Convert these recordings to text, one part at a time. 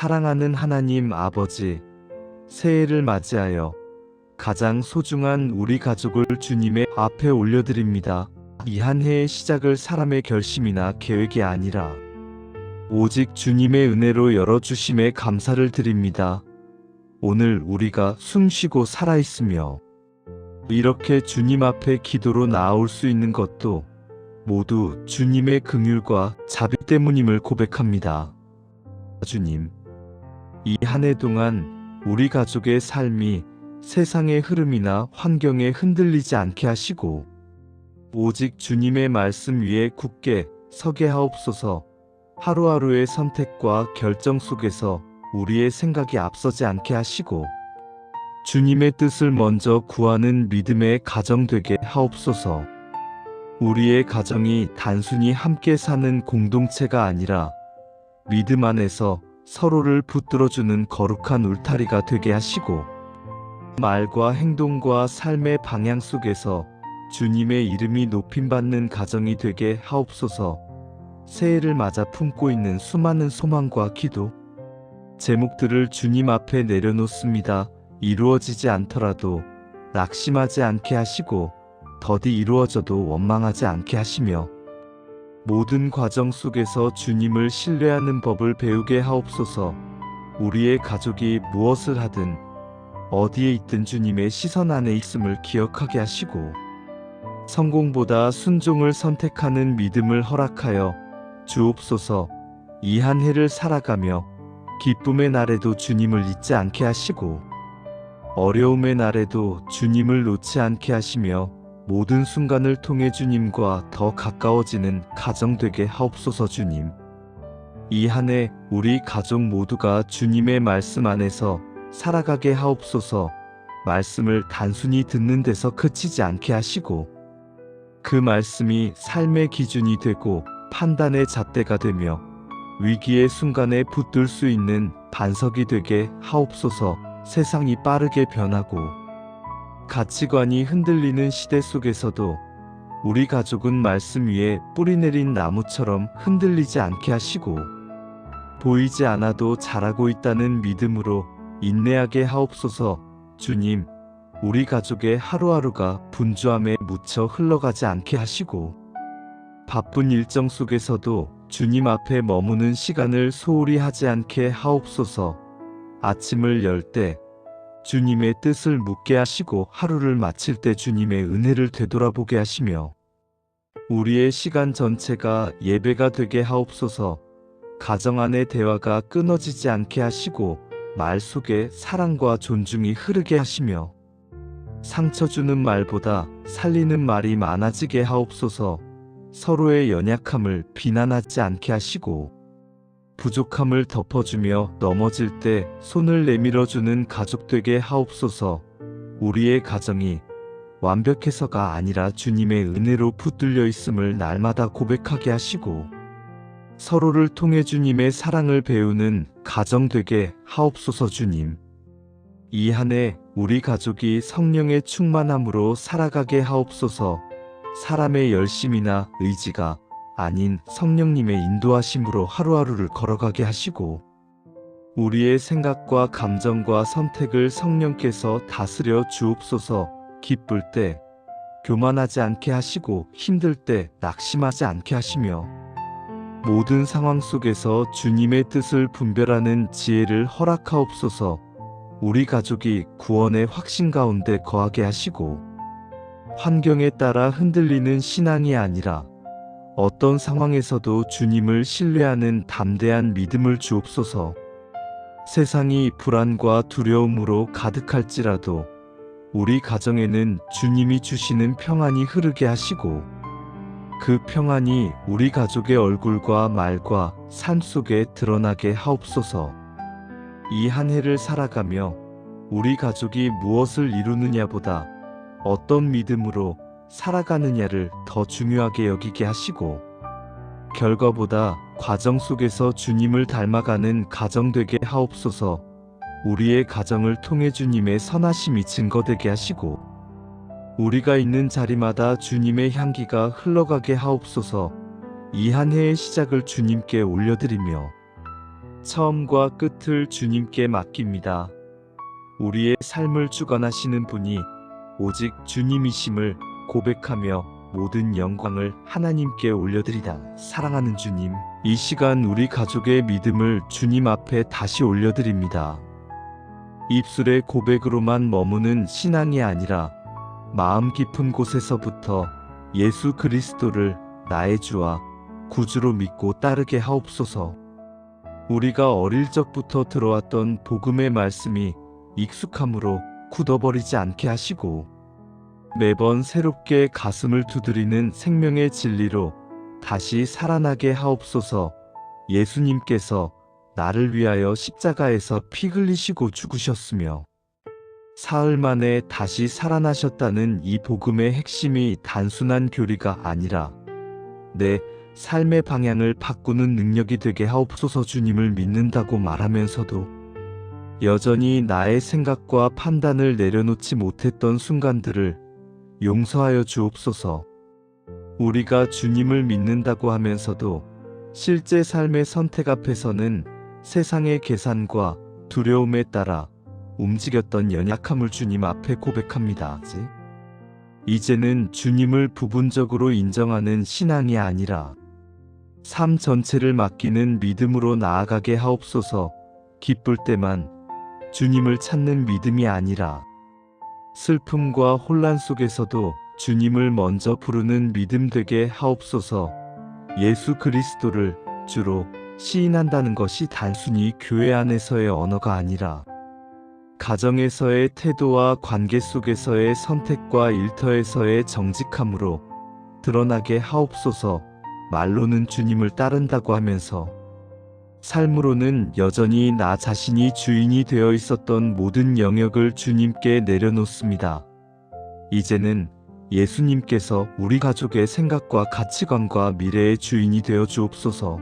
사랑하는 하나님 아버지, 새해를 맞이하여 가장 소중한 우리 가족을 주님의 앞에 올려드립니다. 이 한 해의 시작을 사람의 결심이나 계획이 아니라 오직 주님의 은혜로 열어주심에 감사를 드립니다. 오늘 우리가 숨쉬고 살아있으며 이렇게 주님 앞에 기도로 나아올 수 있는 것도 모두 주님의 긍휼과 자비 때문임을 고백합니다. 주님, 이 한 해 동안 우리 가족의 삶이 세상의 흐름이나 환경에 흔들리지 않게 하시고 오직 주님의 말씀 위에 굳게 서게 하옵소서. 하루하루의 선택과 결정 속에서 우리의 생각이 앞서지 않게 하시고 주님의 뜻을 먼저 구하는 믿음의 가정 되게 하옵소서. 우리의 가정이 단순히 함께 사는 공동체가 아니라 믿음 안에서 서로를 붙들어주는 거룩한 울타리가 되게 하시고 말과 행동과 삶의 방향 속에서 주님의 이름이 높임받는 가정이 되게 하옵소서. 새해를 맞아 품고 있는 수많은 소망과 기도, 제목들을 주님 앞에 내려놓습니다. 이루어지지 않더라도 낙심하지 않게 하시고 더디 이루어져도 원망하지 않게 하시며 모든 과정 속에서 주님을 신뢰하는 법을 배우게 하옵소서. 우리의 가족이 무엇을 하든 어디에 있든 주님의 시선 안에 있음을 기억하게 하시고 성공보다 순종을 선택하는 믿음을 허락하여 주옵소서. 이 한 해를 살아가며 기쁨의 날에도 주님을 잊지 않게 하시고 어려움의 날에도 주님을 놓지 않게 하시며 모든 순간을 통해 주님과 더 가까워지는 가정 되게 하옵소서. 주님, 이 한 해 우리 가족 모두가 주님의 말씀 안에서 살아가게 하옵소서. 말씀을 단순히 듣는 데서 그치지 않게 하시고 그 말씀이 삶의 기준이 되고 판단의 잣대가 되며 위기의 순간에 붙들 수 있는 반석이 되게 하옵소서. 세상이 빠르게 변하고 가치관이 흔들리는 시대 속에서도 우리 가족은 말씀 위에 뿌리 내린 나무처럼 흔들리지 않게 하시고 보이지 않아도 자라고 있다는 믿음으로 인내하게 하옵소서. 주님, 우리 가족의 하루하루가 분주함에 묻혀 흘러가지 않게 하시고 바쁜 일정 속에서도 주님 앞에 머무는 시간을 소홀히 하지 않게 하옵소서. 아침을 열 때 주님의 뜻을 묻게 하시고 하루를 마칠 때 주님의 은혜를 되돌아보게 하시며 우리의 시간 전체가 예배가 되게 하옵소서. 가정 안의 대화가 끊어지지 않게 하시고 말 속에 사랑과 존중이 흐르게 하시며 상처 주는 말보다 살리는 말이 많아지게 하옵소서. 서로의 연약함을 비난하지 않게 하시고 부족함을 덮어주며 넘어질 때 손을 내밀어주는 가족 되게 하옵소서. 우리의 가정이 완벽해서가 아니라 주님의 은혜로 붙들려 있음을 날마다 고백하게 하시고 서로를 통해 주님의 사랑을 배우는 가정 되게 하옵소서. 주님, 이 한 해 우리 가족이 성령의 충만함으로 살아가게 하옵소서. 사람의 열심이나 의지가 아닌 성령님의 인도하심으로 하루하루를 걸어가게 하시고 우리의 생각과 감정과 선택을 성령께서 다스려 주옵소서. 기쁠 때 교만하지 않게 하시고 힘들 때 낙심하지 않게 하시며 모든 상황 속에서 주님의 뜻을 분별하는 지혜를 허락하옵소서. 우리 가족이 구원의 확신 가운데 거하게 하시고 환경에 따라 흔들리는 신앙이 아니라 어떤 상황에서도 주님을 신뢰하는 담대한 믿음을 주옵소서. 세상이 불안과 두려움으로 가득할지라도 우리 가정에는 주님이 주시는 평안이 흐르게 하시고 그 평안이 우리 가족의 얼굴과 말과 삶 속에 드러나게 하옵소서. 이 한 해를 살아가며 우리 가족이 무엇을 이루느냐보다 어떤 믿음으로 살아가느냐를 더 중요하게 여기게 하시고 결과보다 과정 속에서 주님을 닮아가는 가정 되게 하옵소서. 우리의 가정을 통해 주님의 선하심이 증거되게 하시고 우리가 있는 자리마다 주님의 향기가 흘러가게 하옵소서. 이 한 해의 시작을 주님께 올려드리며 처음과 끝을 주님께 맡깁니다. 우리의 삶을 주관하시는 분이 오직 주님이심을 고백하며 모든 영광을 하나님께 올려드리다. 사랑하는 주님, 이 시간 우리 가족의 믿음을 주님 앞에 다시 올려드립니다. 입술의 고백으로만 머무는 신앙이 아니라 마음 깊은 곳에서부터 예수 그리스도를 나의 주와 구주로 믿고 따르게 하옵소서. 우리가 어릴 적부터 들어왔던 복음의 말씀이 익숙함으로 굳어버리지 않게 하시고 매번 새롭게 가슴을 두드리는 생명의 진리로 다시 살아나게 하옵소서. 예수님께서 나를 위하여 십자가에서 피 흘리시고 죽으셨으며 사흘 만에 다시 살아나셨다는 이 복음의 핵심이 단순한 교리가 아니라 내 삶의 방향을 바꾸는 능력이 되게 하옵소서. 주님을 믿는다고 말하면서도 여전히 나의 생각과 판단을 내려놓지 못했던 순간들을 용서하여 주옵소서. 우리가 주님을 믿는다고 하면서도 실제 삶의 선택 앞에서는 세상의 계산과 두려움에 따라 움직였던 연약함을 주님 앞에 고백합니다. 이제는 주님을 부분적으로 인정하는 신앙이 아니라 삶 전체를 맡기는 믿음으로 나아가게 하옵소서. 기쁠 때만 주님을 찾는 믿음이 아니라 슬픔과 혼란 속에서도 주님을 먼저 부르는 믿음 되게 하옵소서. 예수 그리스도를 주로 시인한다는 것이 단순히 교회 안에서의 언어가 아니라 가정에서의 태도와 관계 속에서의 선택과 일터에서의 정직함으로 드러나게 하옵소서. 말로는 주님을 따른다고 하면서 삶으로는 여전히 나 자신이 주인이 되어 있었던 모든 영역을 주님께 내려놓습니다. 이제는 예수님께서 우리 가족의 생각과 가치관과 미래의 주인이 되어 주옵소서.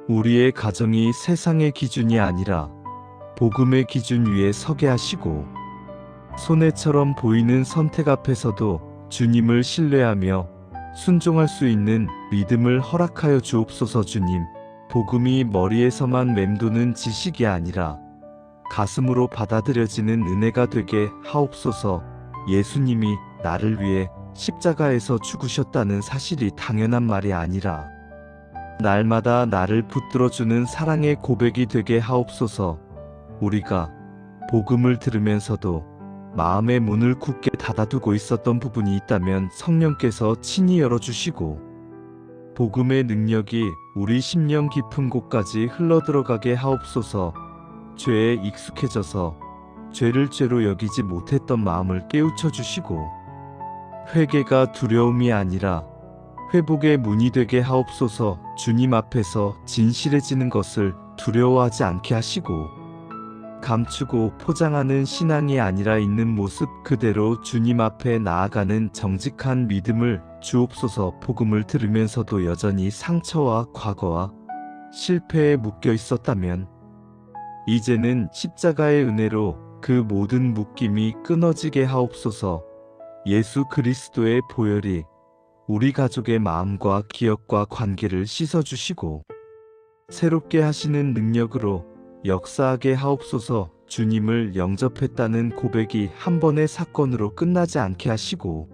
우리의 가정이 세상의 기준이 아니라 복음의 기준 위에 서게 하시고 손해처럼 보이는 선택 앞에서도 주님을 신뢰하며 순종할 수 있는 믿음을 허락하여 주옵소서. 주님, 복음이 머리에서만 맴도는 지식이 아니라 가슴으로 받아들여지는 은혜가 되게 하옵소서. 예수님이 나를 위해 십자가에서 죽으셨다는 사실이 당연한 말이 아니라 날마다 나를 붙들어주는 사랑의 고백이 되게 하옵소서. 우리가 복음을 들으면서도 마음의 문을 굳게 닫아두고 있었던 부분이 있다면 성령께서 친히 열어주시고 복음의 능력이 우리 심령 깊은 곳까지 흘러들어가게 하옵소서. 죄에 익숙해져서 죄를 죄로 여기지 못했던 마음을 깨우쳐 주시고 회개가 두려움이 아니라 회복의 문이 되게 하옵소서. 주님 앞에서 진실해지는 것을 두려워하지 않게 하시고 감추고 포장하는 신앙이 아니라 있는 모습 그대로 주님 앞에 나아가는 정직한 믿음을 주옵소서. 복음을 들으면서도 여전히 상처와 과거와 실패에 묶여 있었다면 이제는 십자가의 은혜로 그 모든 묶임이 끊어지게 하옵소서. 예수 그리스도의 보혈이 우리 가족의 마음과 기억과 관계를 씻어주시고 새롭게 하시는 능력으로 역사하게 하옵소서. 주님을 영접했다는 고백이 한 번의 사건으로 끝나지 않게 하시고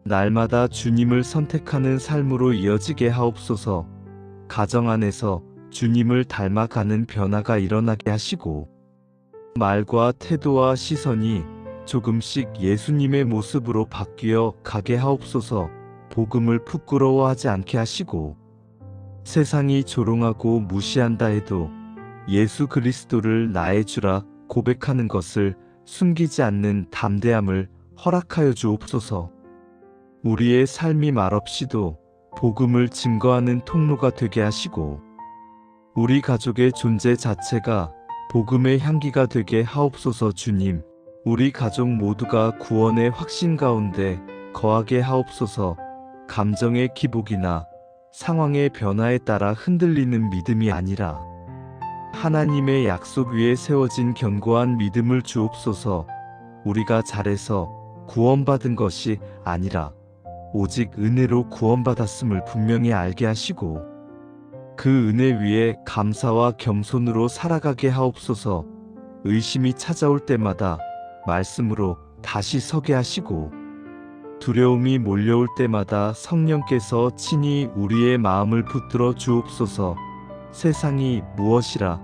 날마다 주님을 선택하는 삶으로 이어지게 하옵소서. 가정 안에서 주님을 닮아가는 변화가 일어나게 하시고 말과 태도와 시선이 조금씩 예수님의 모습으로 바뀌어 가게 하옵소서. 복음을 부끄러워하지 않게 하시고 세상이 조롱하고 무시한다 해도 예수 그리스도를 나의 주라 고백하는 것을 숨기지 않는 담대함을 허락하여 주옵소서. 우리의 삶이 말없이도 복음을 증거하는 통로가 되게 하시고 우리 가족의 존재 자체가 복음의 향기가 되게 하옵소서. 주님, 우리 가족 모두가 구원의 확신 가운데 거하게 하옵소서. 감정의 기복이나 상황의 변화에 따라 흔들리는 믿음이 아니라 하나님의 약속 위에 세워진 견고한 믿음을 주옵소서. 우리가 잘해서 구원받은 것이 아니라 오직 은혜로 구원받았음을 분명히 알게 하시고 그 은혜 위에 감사와 겸손으로 살아가게 하옵소서. 의심이 찾아올 때마다 말씀으로 다시 서게 하시고, 두려움이 몰려올 때마다 성령께서 친히 우리의 마음을 붙들어 주옵소서. 세상이 무엇이라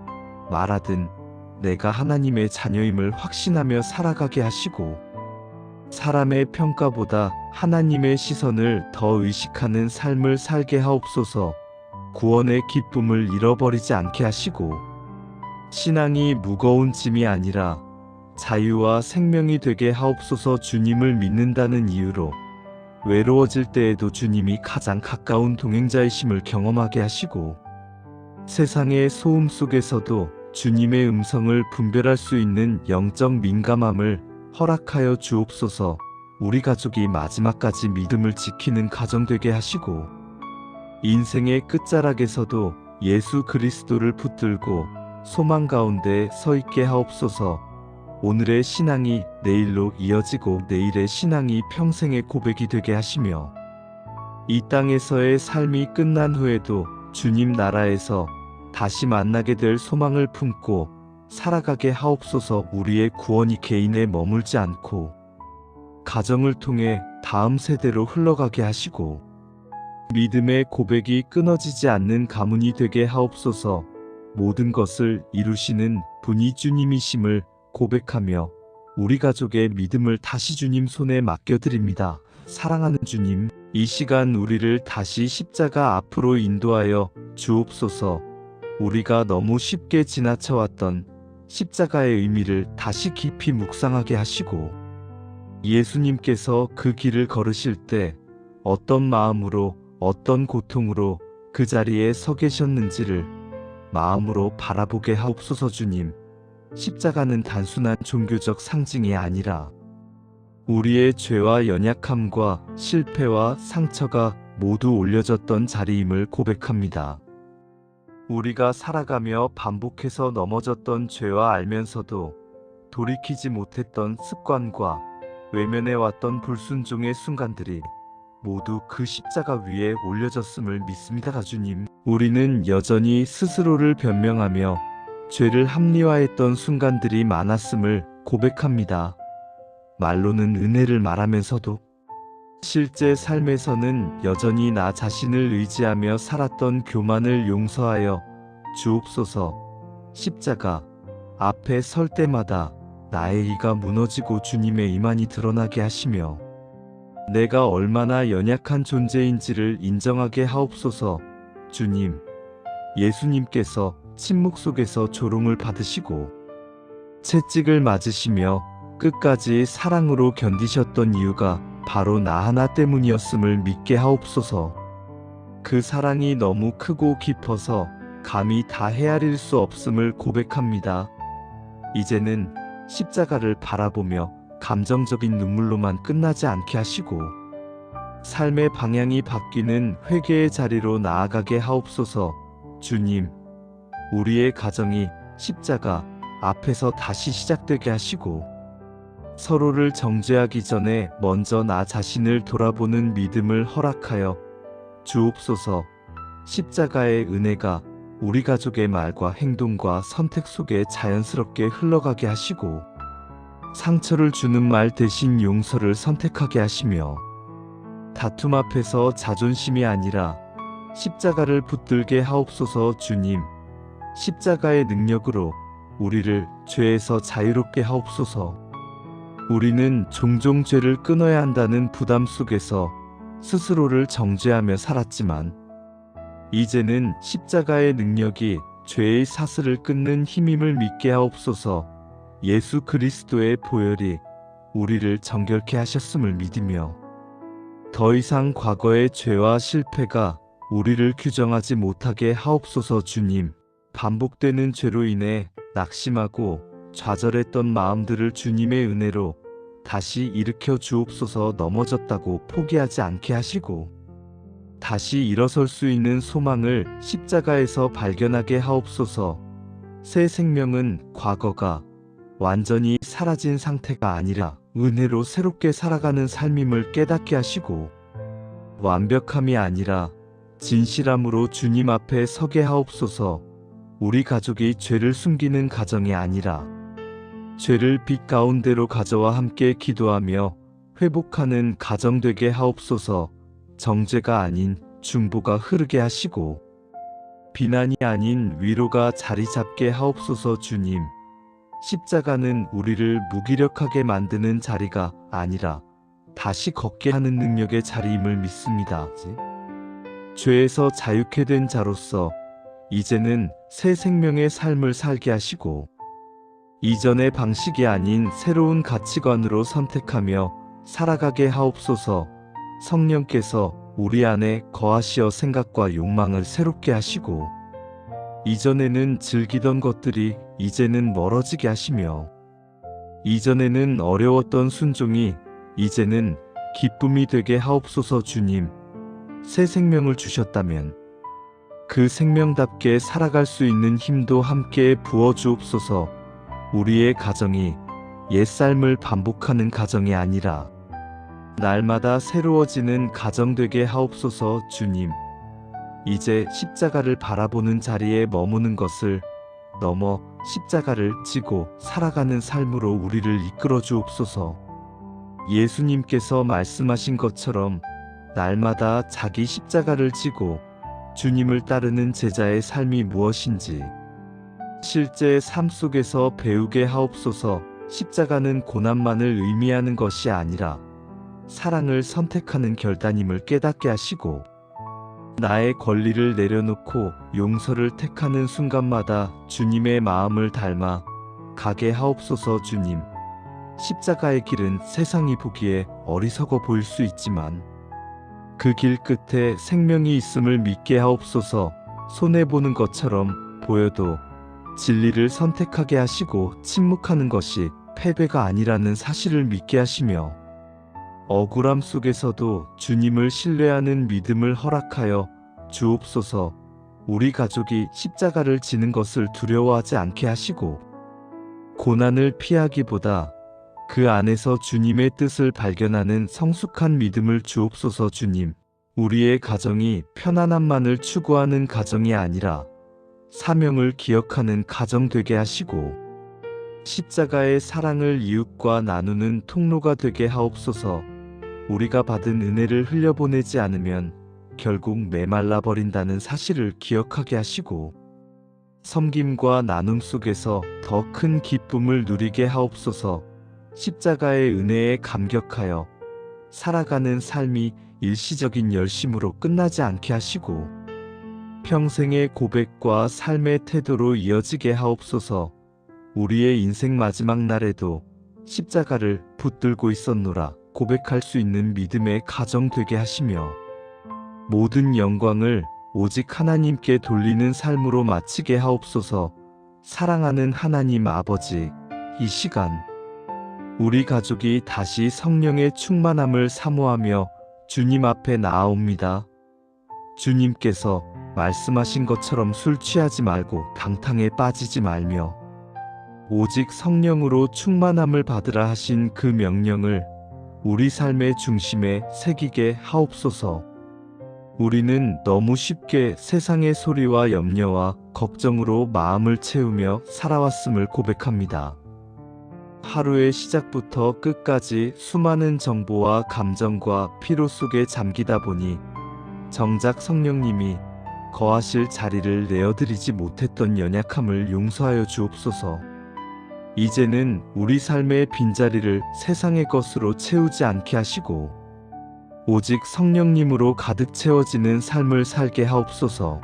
말하든 내가 하나님의 자녀임을 확신하며 살아가게 하시고, 사람의 평가보다 하나님의 시선을 더 의식하는 삶을 살게 하옵소서. 구원의 기쁨을 잃어버리지 않게 하시고, 신앙이 무거운 짐이 아니라 자유와 생명이 되게 하옵소서. 주님을 믿는다는 이유로 외로워질 때에도 주님이 가장 가까운 동행자이심을 경험하게 하시고, 세상의 소음 속에서도 주님의 음성을 분별할 수 있는 영적 민감함을 허락하여 주옵소서. 우리 가족이 마지막까지 믿음을 지키는 가정 되게 하시고, 인생의 끝자락에서도 예수 그리스도를 붙들고 소망 가운데 서 있게 하옵소서. 오늘의 신앙이 내일로 이어지고 내일의 신앙이 평생의 고백이 되게 하시며, 이 땅에서의 삶이 끝난 후에도 주님 나라에서 다시 만나게 될 소망을 품고 살아가게 하옵소서. 우리의 구원이 개인에 머물지 않고 가정을 통해 다음 세대로 흘러가게 하시고, 믿음의 고백이 끊어지지 않는 가문이 되게 하옵소서. 모든 것을 이루시는 분이 주님이심을 고백하며 우리 가족의 믿음을 다시 주님 손에 맡겨드립니다. 사랑하는 주님, 이 시간 우리를 다시 십자가 앞으로 인도하여 주옵소서. 우리가 너무 쉽게 지나쳐왔던 십자가의 의미를 다시 깊이 묵상하게 하시고, 예수님께서 그 길을 걸으실 때 어떤 마음으로 어떤 고통으로 그 자리에 서 계셨는지를 마음으로 바라보게 하옵소서. 주님, 십자가는 단순한 종교적 상징이 아니라 우리의 죄와 연약함과 실패와 상처가 모두 올려졌던 자리임을 고백합니다. 우리가 살아가며 반복해서 넘어졌던 죄와 알면서도 돌이키지 못했던 습관과 외면해왔던 불순종의 순간들이 모두 그 십자가 위에 올려졌음을 믿습니다. 주님, 우리는 여전히 스스로를 변명하며 죄를 합리화했던 순간들이 많았음을 고백합니다. 말로는 은혜를 말하면서도 실제 삶에서는 여전히 나 자신을 의지하며 살았던 교만을 용서하여 주옵소서. 십자가 앞에 설 때마다 나의 이가 무너지고 주님의 이만이 드러나게 하시며, 내가 얼마나 연약한 존재인지를 인정하게 하옵소서. 주님, 예수님께서 침묵 속에서 조롱을 받으시고 채찍을 맞으시며 끝까지 사랑으로 견디셨던 이유가 바로 나 하나 때문이었음을 믿게 하옵소서. 그 사랑이 너무 크고 깊어서 감히 다 헤아릴 수 없음을 고백합니다. 이제는 십자가를 바라보며 감정적인 눈물로만 끝나지 않게 하시고, 삶의 방향이 바뀌는 회개의 자리로 나아가게 하옵소서. 주님, 우리의 가정이 십자가 앞에서 다시 시작되게 하시고, 서로를 정죄하기 전에 먼저 나 자신을 돌아보는 믿음을 허락하여 주옵소서. 십자가의 은혜가 우리 가족의 말과 행동과 선택 속에 자연스럽게 흘러가게 하시고, 상처를 주는 말 대신 용서를 선택하게 하시며, 다툼 앞에서 자존심이 아니라 십자가를 붙들게 하옵소서. 주님, 십자가의 능력으로 우리를 죄에서 자유롭게 하옵소서. 우리는 종종 죄를 끊어야 한다는 부담 속에서 스스로를 정죄하며 살았지만, 이제는 십자가의 능력이 죄의 사슬을 끊는 힘임을 믿게 하옵소서. 예수 그리스도의 보혈이 우리를 정결케 하셨음을 믿으며, 더 이상 과거의 죄와 실패가 우리를 규정하지 못하게 하옵소서. 주님, 반복되는 죄로 인해 낙심하고 좌절했던 마음들을 주님의 은혜로 다시 일으켜 주옵소서. 넘어졌다고 포기하지 않게 하시고, 다시 일어설 수 있는 소망을 십자가에서 발견하게 하옵소서. 새 생명은 과거가 완전히 사라진 상태가 아니라 은혜로 새롭게 살아가는 삶임을 깨닫게 하시고, 완벽함이 아니라 진실함으로 주님 앞에 서게 하옵소서. 우리 가족이 죄를 숨기는 가정이 아니라 죄를 빛 가운데로 가져와 함께 기도하며 회복하는 가정 되게 하옵소서. 정죄가 아닌 중보가 흐르게 하시고 비난이 아닌 위로가 자리 잡게 하옵소서. 주님, 십자가는 우리를 무기력하게 만드는 자리가 아니라 다시 걷게 하는 능력의 자리임을 믿습니다. 죄에서 자유케 된 자로서 이제는 새 생명의 삶을 살게 하시고 이전의 방식이 아닌 새로운 가치관으로 선택하며 살아가게 하옵소서. 성령께서 우리 안에 거하시어 생각과 욕망을 새롭게 하시고 이전에는 즐기던 것들이 이제는 멀어지게 하시며 이전에는 어려웠던 순종이 이제는 기쁨이 되게 하옵소서. 주님, 새 생명을 주셨다면 그 생명답게 살아갈 수 있는 힘도 함께 부어주옵소서. 우리의 가정이 옛삶을 반복하는 가정이 아니라 날마다 새로워지는 가정 되게 하옵소서. 주님, 이제 십자가를 바라보는 자리에 머무는 것을 넘어 십자가를 지고 살아가는 삶으로 우리를 이끌어 주옵소서. 예수님께서 말씀하신 것처럼 날마다 자기 십자가를 지고 주님을 따르는 제자의 삶이 무엇인지 실제 삶 속에서 배우게 하옵소서. 십자가는 고난만을 의미하는 것이 아니라 사랑을 선택하는 결단임을 깨닫게 하시고 나의 권리를 내려놓고 용서를 택하는 순간마다 주님의 마음을 닮아 가게 하옵소서. 주님, 십자가의 길은 세상이 보기에 어리석어 보일 수 있지만 그 길 끝에 생명이 있음을 믿게 하옵소서. 손해보는 것처럼 보여도 진리를 선택하게 하시고 침묵하는 것이 패배가 아니라는 사실을 믿게 하시며 억울함 속에서도 주님을 신뢰하는 믿음을 허락하여 주옵소서. 우리 가족이 십자가를 지는 것을 두려워하지 않게 하시고 고난을 피하기보다 그 안에서 주님의 뜻을 발견하는 성숙한 믿음을 주옵소서. 주님, 우리의 가정이 편안함만을 추구하는 가정이 아니라 사명을 기억하는 가정 되게 하시고 십자가의 사랑을 이웃과 나누는 통로가 되게 하옵소서. 우리가 받은 은혜를 흘려보내지 않으면 결국 메말라 버린다는 사실을 기억하게 하시고 섬김과 나눔 속에서 더 큰 기쁨을 누리게 하옵소서. 십자가의 은혜에 감격하여 살아가는 삶이 일시적인 열심으로 끝나지 않게 하시고 평생의 고백과 삶의 태도로 이어지게 하옵소서. 우리의 인생 마지막 날에도 십자가를 붙들고 있었노라 고백할 수 있는 믿음의 가정 되게 하시며 모든 영광을 오직 하나님께 돌리는 삶으로 마치게 하옵소서. 사랑하는 하나님 아버지, 이 시간 우리 가족이 다시 성령의 충만함을 사모하며 주님 앞에 나아옵니다. 주님께서 말씀하신 것처럼 술 취하지 말고 강탕에 빠지지 말며 오직 성령으로 충만함을 받으라 하신 그 명령을 우리 삶의 중심에 새기게 하옵소서. 우리는 너무 쉽게 세상의 소리와 염려와 걱정으로 마음을 채우며 살아왔음을 고백합니다. 하루의 시작부터 끝까지 수많은 정보와 감정과 피로 속에 잠기다 보니 정작 성령님이 거하실 자리를 내어드리지 못했던 연약함을 용서하여 주옵소서. 이제는 우리 삶의 빈자리를 세상의 것으로 채우지 않게 하시고 오직 성령님으로 가득 채워지는 삶을 살게 하옵소서.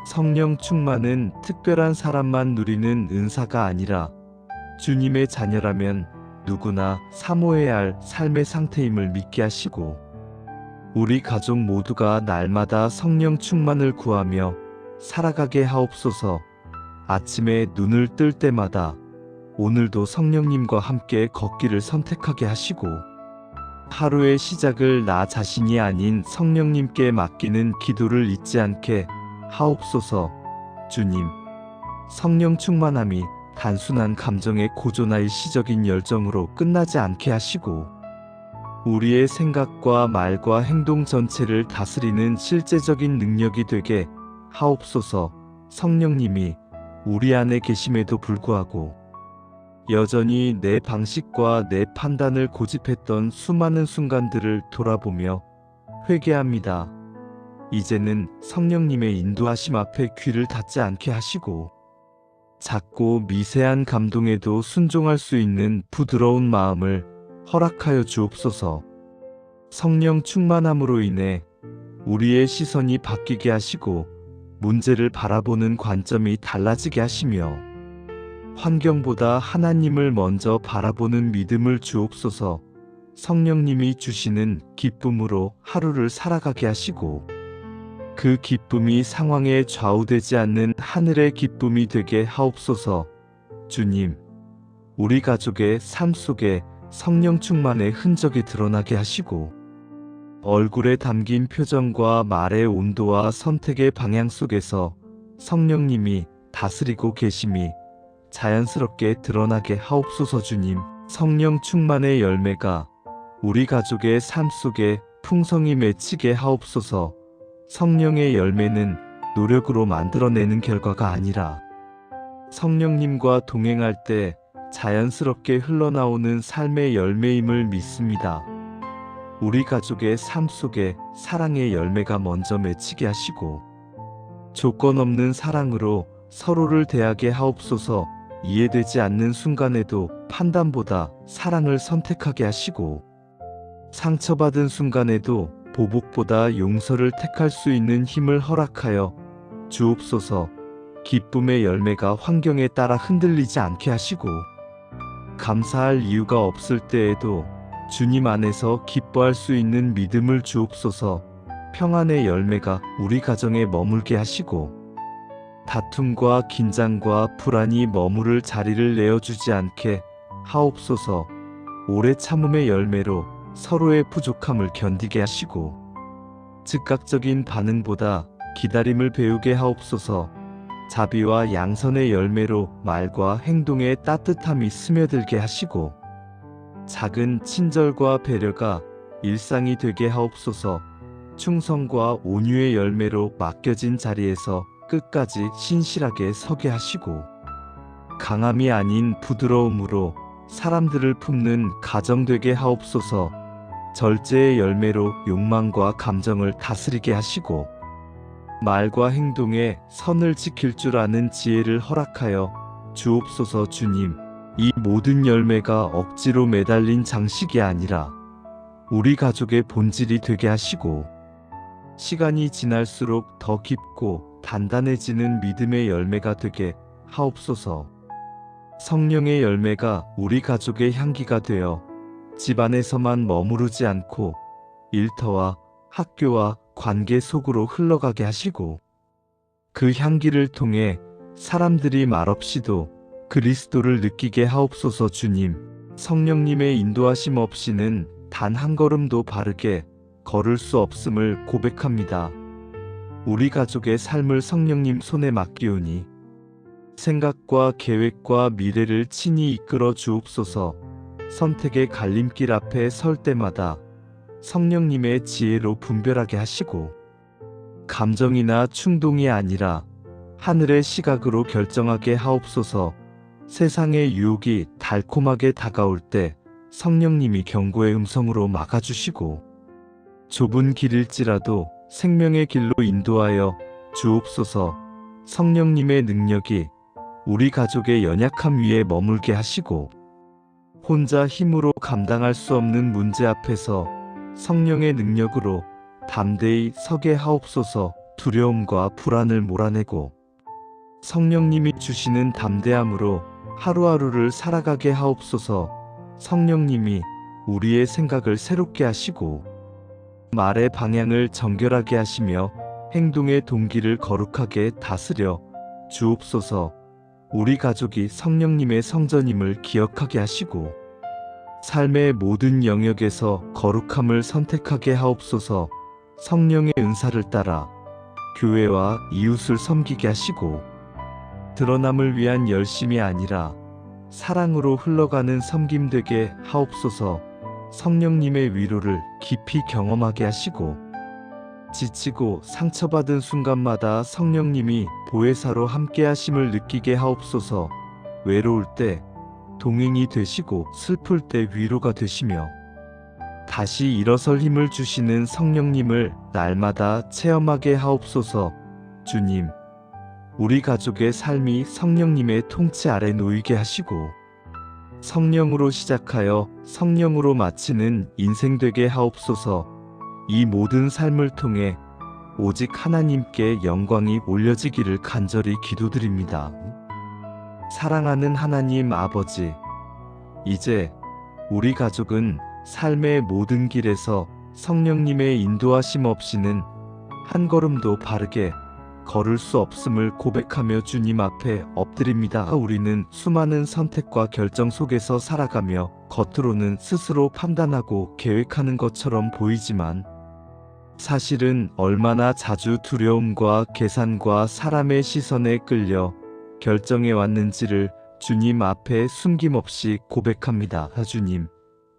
성령 충만은 특별한 사람만 누리는 은사가 아니라 주님의 자녀라면 누구나 사모해야 할 삶의 상태임을 믿게 하시고 우리 가족 모두가 날마다 성령 충만을 구하며 살아가게 하옵소서. 아침에 눈을 뜰 때마다 오늘도 성령님과 함께 걷기를 선택하게 하시고 하루의 시작을 나 자신이 아닌 성령님께 맡기는 기도를 잊지 않게 하옵소서. 주님, 성령 충만함이 단순한 감정의 고조나 일시적인 열정으로 끝나지 않게 하시고 우리의 생각과 말과 행동 전체를 다스리는 실제적인 능력이 되게 하옵소서. 성령님이 우리 안에 계심에도 불구하고 여전히 내 방식과 내 판단을 고집했던 수많은 순간들을 돌아보며 회개합니다. 이제는 성령님의 인도하심 앞에 귀를 닫지 않게 하시고 작고 미세한 감동에도 순종할 수 있는 부드러운 마음을 허락하여 주옵소서. 성령 충만함으로 인해 우리의 시선이 바뀌게 하시고 문제를 바라보는 관점이 달라지게 하시며 환경보다 하나님을 먼저 바라보는 믿음을 주옵소서. 성령님이 주시는 기쁨으로 하루를 살아가게 하시고 그 기쁨이 상황에 좌우되지 않는 하늘의 기쁨이 되게 하옵소서. 주님, 우리 가족의 삶 속에 성령 충만의 흔적이 드러나게 하시고 얼굴에 담긴 표정과 말의 온도와 선택의 방향 속에서 성령님이 다스리고 계심이 자연스럽게 드러나게 하옵소서. 주님, 성령 충만의 열매가 우리 가족의 삶 속에 풍성히 맺히게 하옵소서. 성령의 열매는 노력으로 만들어내는 결과가 아니라 성령님과 동행할 때 자연스럽게 흘러나오는 삶의 열매임을 믿습니다. 우리 가족의 삶 속에 사랑의 열매가 먼저 맺히게 하시고 조건 없는 사랑으로 서로를 대하게 하옵소서. 이해되지 않는 순간에도 판단보다 사랑을 선택하게 하시고 상처받은 순간에도 보복보다 용서를 택할 수 있는 힘을 허락하여 주옵소서. 기쁨의 열매가 환경에 따라 흔들리지 않게 하시고 감사할 이유가 없을 때에도 주님 안에서 기뻐할 수 있는 믿음을 주옵소서. 평안의 열매가 우리 가정에 머물게 하시고 다툼과 긴장과 불안이 머무를 자리를 내어주지 않게 하옵소서. 오래 참음의 열매로 서로의 부족함을 견디게 하시고 즉각적인 반응보다 기다림을 배우게 하옵소서. 자비와 양선의 열매로 말과 행동에 따뜻함이 스며들게 하시고 작은 친절과 배려가 일상이 되게 하옵소서. 충성과 온유의 열매로 맡겨진 자리에서 끝까지 신실하게 서게 하시고 강함이 아닌 부드러움으로 사람들을 품는 가정 되게 하옵소서. 절제의 열매로 욕망과 감정을 다스리게 하시고 말과 행동에 선을 지킬 줄 아는 지혜를 허락하여 주옵소서. 주님, 이 모든 열매가 억지로 매달린 장식이 아니라 우리 가족의 본질이 되게 하시고 시간이 지날수록 더 깊고 단단해지는 믿음의 열매가 되게 하옵소서. 성령의 열매가 우리 가족의 향기가 되어 집안에서만 머무르지 않고 일터와 학교와 관계 속으로 흘러가게 하시고 그 향기를 통해 사람들이 말없이도 그리스도를 느끼게 하옵소서. 주님, 성령님의 인도하심 없이는 단 한 걸음도 바르게 걸을 수 없음을 고백합니다. 우리 가족의 삶을 성령님 손에 맡기오니 생각과 계획과 미래를 친히 이끌어 주옵소서. 선택의 갈림길 앞에 설 때마다 성령님의 지혜로 분별하게 하시고 감정이나 충동이 아니라 하늘의 시각으로 결정하게 하옵소서. 세상의 유혹이 달콤하게 다가올 때 성령님이 경고의 음성으로 막아주시고 좁은 길일지라도 생명의 길로 인도하여 주옵소서. 성령님의 능력이 우리 가족의 연약함 위에 머물게 하시고 혼자 힘으로 감당할 수 없는 문제 앞에서 성령의 능력으로 담대히 서게 하옵소서. 두려움과 불안을 몰아내고 성령님이 주시는 담대함으로 하루하루를 살아가게 하옵소서. 성령님이 우리의 생각을 새롭게 하시고 말의 방향을 정결하게 하시며 행동의 동기를 거룩하게 다스려 주옵소서. 우리 가족이 성령님의 성전임을 기억하게 하시고 삶의 모든 영역에서 거룩함을 선택하게 하옵소서. 성령의 은사를 따라 교회와 이웃을 섬기게 하시고 드러남을 위한 열심이 아니라 사랑으로 흘러가는 섬김 되게 하옵소서. 성령님의 위로를 깊이 경험하게 하시고, 지치고 상처받은 순간마다 성령님이 보혜사로 함께 하심을 느끼게 하옵소서. 외로울 때 동행이 되시고 슬플 때 위로가 되시며 다시 일어설 힘을 주시는 성령님을 날마다 체험하게 하옵소서. 주님, 우리 가족의 삶이 성령님의 통치 아래 놓이게 하시고 성령으로 시작하여 성령으로 마치는 인생 되게 하옵소서. 이 모든 삶을 통해 오직 하나님께 영광이 올려지기를 간절히 기도드립니다. 사랑하는 하나님 아버지, 이제 우리 가족은 삶의 모든 길에서 성령님의 인도하심 없이는 한 걸음도 바르게 걸을 수 없음을 고백하며 주님 앞에 엎드립니다. 우리는 수많은 선택과 결정 속에서 살아가며 겉으로는 스스로 판단하고 계획하는 것처럼 보이지만 사실은 얼마나 자주 두려움과 계산과 사람의 시선에 끌려 결정해 왔는지를 주님 앞에 숨김없이 고백합니다. 주님,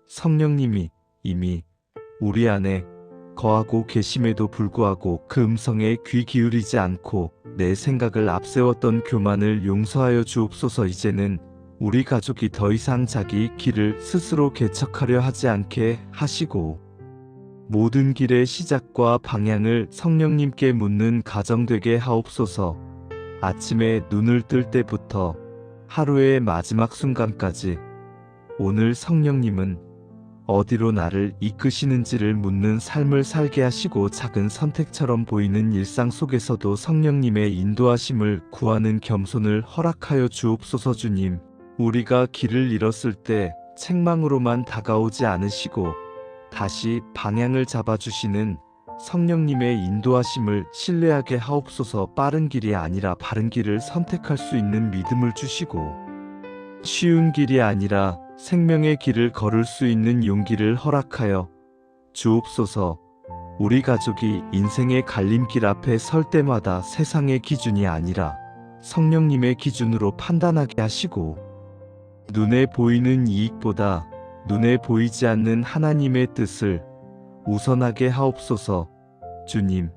성령님이 이미 우리 안에 거하고 계심에도 불구하고 그 음성에 귀 기울이지 않고 내 생각을 앞세웠던 교만을 용서하여 주옵소서. 이제는 우리 가족이 더 이상 자기 길을 스스로 개척하려 하지 않게 하시고 모든 길의 시작과 방향을 성령님께 묻는 가정 되게 하옵소서. 아침에 눈을 뜰 때부터 하루의 마지막 순간까지 오늘 성령님은 어디로 나를 이끄시는지를 묻는 삶을 살게 하시고 작은 선택처럼 보이는 일상 속에서도 성령님의 인도하심을 구하는 겸손을 허락하여 주옵소서. 주님, 우리가 길을 잃었을 때 책망으로만 다가오지 않으시고 다시 방향을 잡아주시는 성령님의 인도하심을 신뢰하게 하옵소서. 빠른 길이 아니라 바른 길을 선택할 수 있는 믿음을 주시고 쉬운 길이 아니라 생명의 길을 걸을 수 있는 용기를 허락하여 주옵소서. 우리 가족이 인생의 갈림길 앞에 설 때마다 세상의 기준이 아니라 성령님의 기준으로 판단하게 하시고 눈에 보이는 이익보다 눈에 보이지 않는 하나님의 뜻을 우선하게 하옵소서. 주님,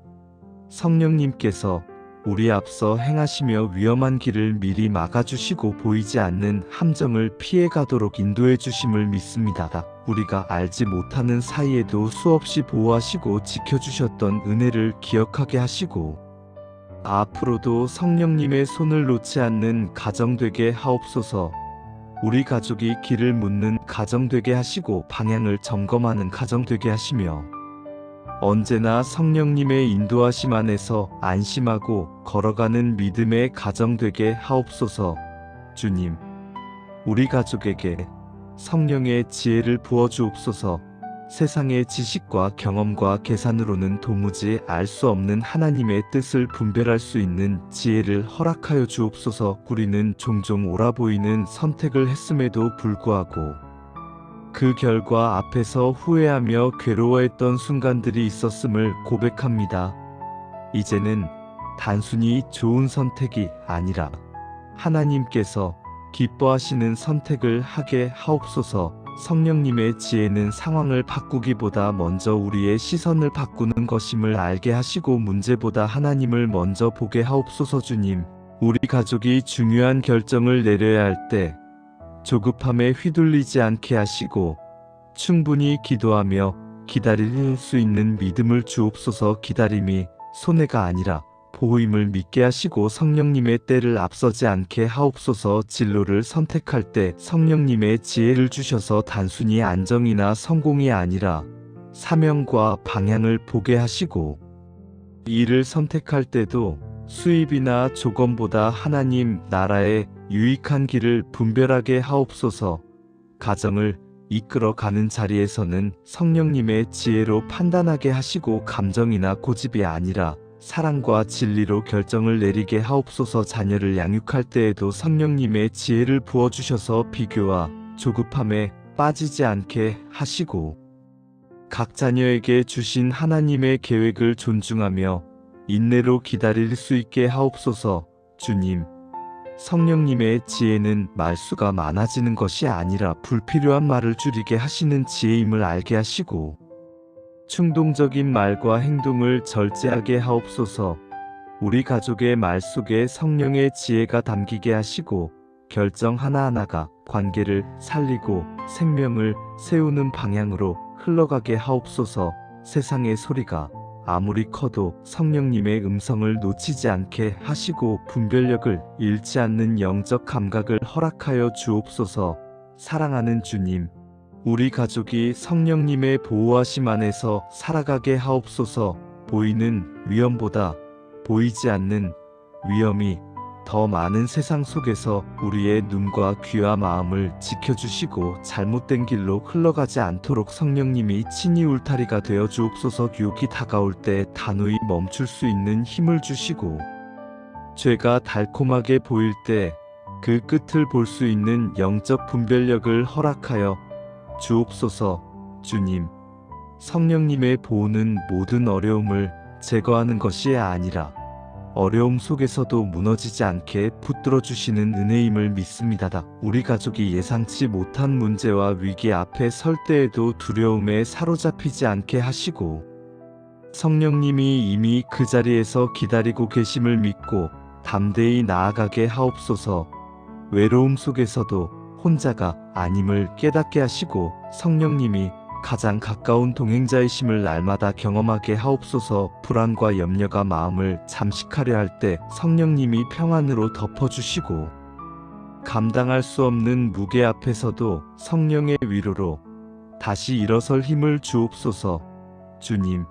성령님께서 우리 앞서 행하시며 위험한 길을 미리 막아주시고 보이지 않는 함정을 피해가도록 인도해 주심을 믿습니다. 우리가 알지 못하는 사이에도 수없이 보호하시고 지켜주셨던 은혜를 기억하게 하시고 앞으로도 성령님의 손을 놓지 않는 가정 되게 하옵소서. 우리 가족이 길을 묻는 가정 되게 하시고 방향을 점검하는 가정 되게 하시며 언제나 성령님의 인도하심 안에서 안심하고 걸어가는 믿음의 가정 되게 하옵소서. 주님, 우리 가족에게 성령의 지혜를 부어주옵소서. 세상의 지식과 경험과 계산으로는 도무지 알 수 없는 하나님의 뜻을 분별할 수 있는 지혜를 허락하여 주옵소서. 우리는 종종 옳아 보이는 선택을 했음에도 불구하고 그 결과 앞에서 후회하며 괴로워했던 순간들이 있었음을 고백합니다. 이제는 단순히 좋은 선택이 아니라 하나님께서 기뻐하시는 선택을 하게 하옵소서. 성령님의 지혜는 상황을 바꾸기보다 먼저 우리의 시선을 바꾸는 것임을 알게 하시고 문제보다 하나님을 먼저 보게 하옵소서. 주님, 우리 가족이 중요한 결정을 내려야 할 때 조급함에 휘둘리지 않게 하시고 충분히 기도하며 기다릴 수 있는 믿음을 주옵소서. 기다림이 손해가 아니라 보호임을 믿게 하시고 성령님의 때를 앞서지 않게 하옵소서. 진로를 선택할 때 성령님의 지혜를 주셔서 단순히 안정이나 성공이 아니라 사명과 방향을 보게 하시고 일을 선택할 때도 수입이나 조건보다 하나님 나라의 유익한 길을 분별하게 하옵소서. 가정을 이끌어가는 자리에서는 성령님의 지혜로 판단하게 하시고 감정이나 고집이 아니라 사랑과 진리로 결정을 내리게 하옵소서. 자녀를 양육할 때에도 성령님의 지혜를 부어주셔서 비교와 조급함에 빠지지 않게 하시고 각 자녀에게 주신 하나님의 계획을 존중하며 인내로 기다릴 수 있게 하옵소서. 주님, 성령님의 지혜는 말수가 많아지는 것이 아니라 불필요한 말을 줄이게 하시는 지혜임을 알게 하시고, 충동적인 말과 행동을 절제하게 하옵소서. 우리 가족의 말 속에 성령의 지혜가 담기게 하시고, 결정 하나하나가 관계를 살리고 생명을 세우는 방향으로 흘러가게 하옵소서. 세상의 소리가 아무리 커도 성령님의 음성을 놓치지 않게 하시고, 분별력을 잃지 않는 영적 감각을 허락하여 주옵소서. 사랑하는 주님, 우리 가족이 성령님의 보호하심 안에서 살아가게 하옵소서. 보이는 위험보다 보이지 않는 위험이 더 많은 세상 속에서 우리의 눈과 귀와 마음을 지켜주시고, 잘못된 길로 흘러가지 않도록 성령님이 친히 울타리가 되어 주옵소서. 유혹이 다가올 때 단호히 멈출 수 있는 힘을 주시고, 죄가 달콤하게 보일 때 그 끝을 볼 수 있는 영적 분별력을 허락하여 주옵소서. 주님, 성령님의 보호는 모든 어려움을 제거하는 것이 아니라 어려움 속에서도 무너지지 않게 붙들어 주시는 은혜임을 믿습니다. 우리 가족이 예상치 못한 문제와 위기 앞에 설 때에도 두려움에 사로잡히지 않게 하시고, 성령님이 이미 그 자리에서 기다리고 계심을 믿고 담대히 나아가게 하옵소서. 외로움 속에서도 혼자가 아님을 깨닫게 하시고, 성령님이 가장 가까운 동행자이심을 날마다 경험하게 하옵소서. 불안과 염려가 마음을 잠식하려 할 때 성령님이 평안으로 덮어주시고, 감당할 수 없는 무게 앞에서도 성령의 위로로 다시 일어설 힘을 주옵소서. 주님,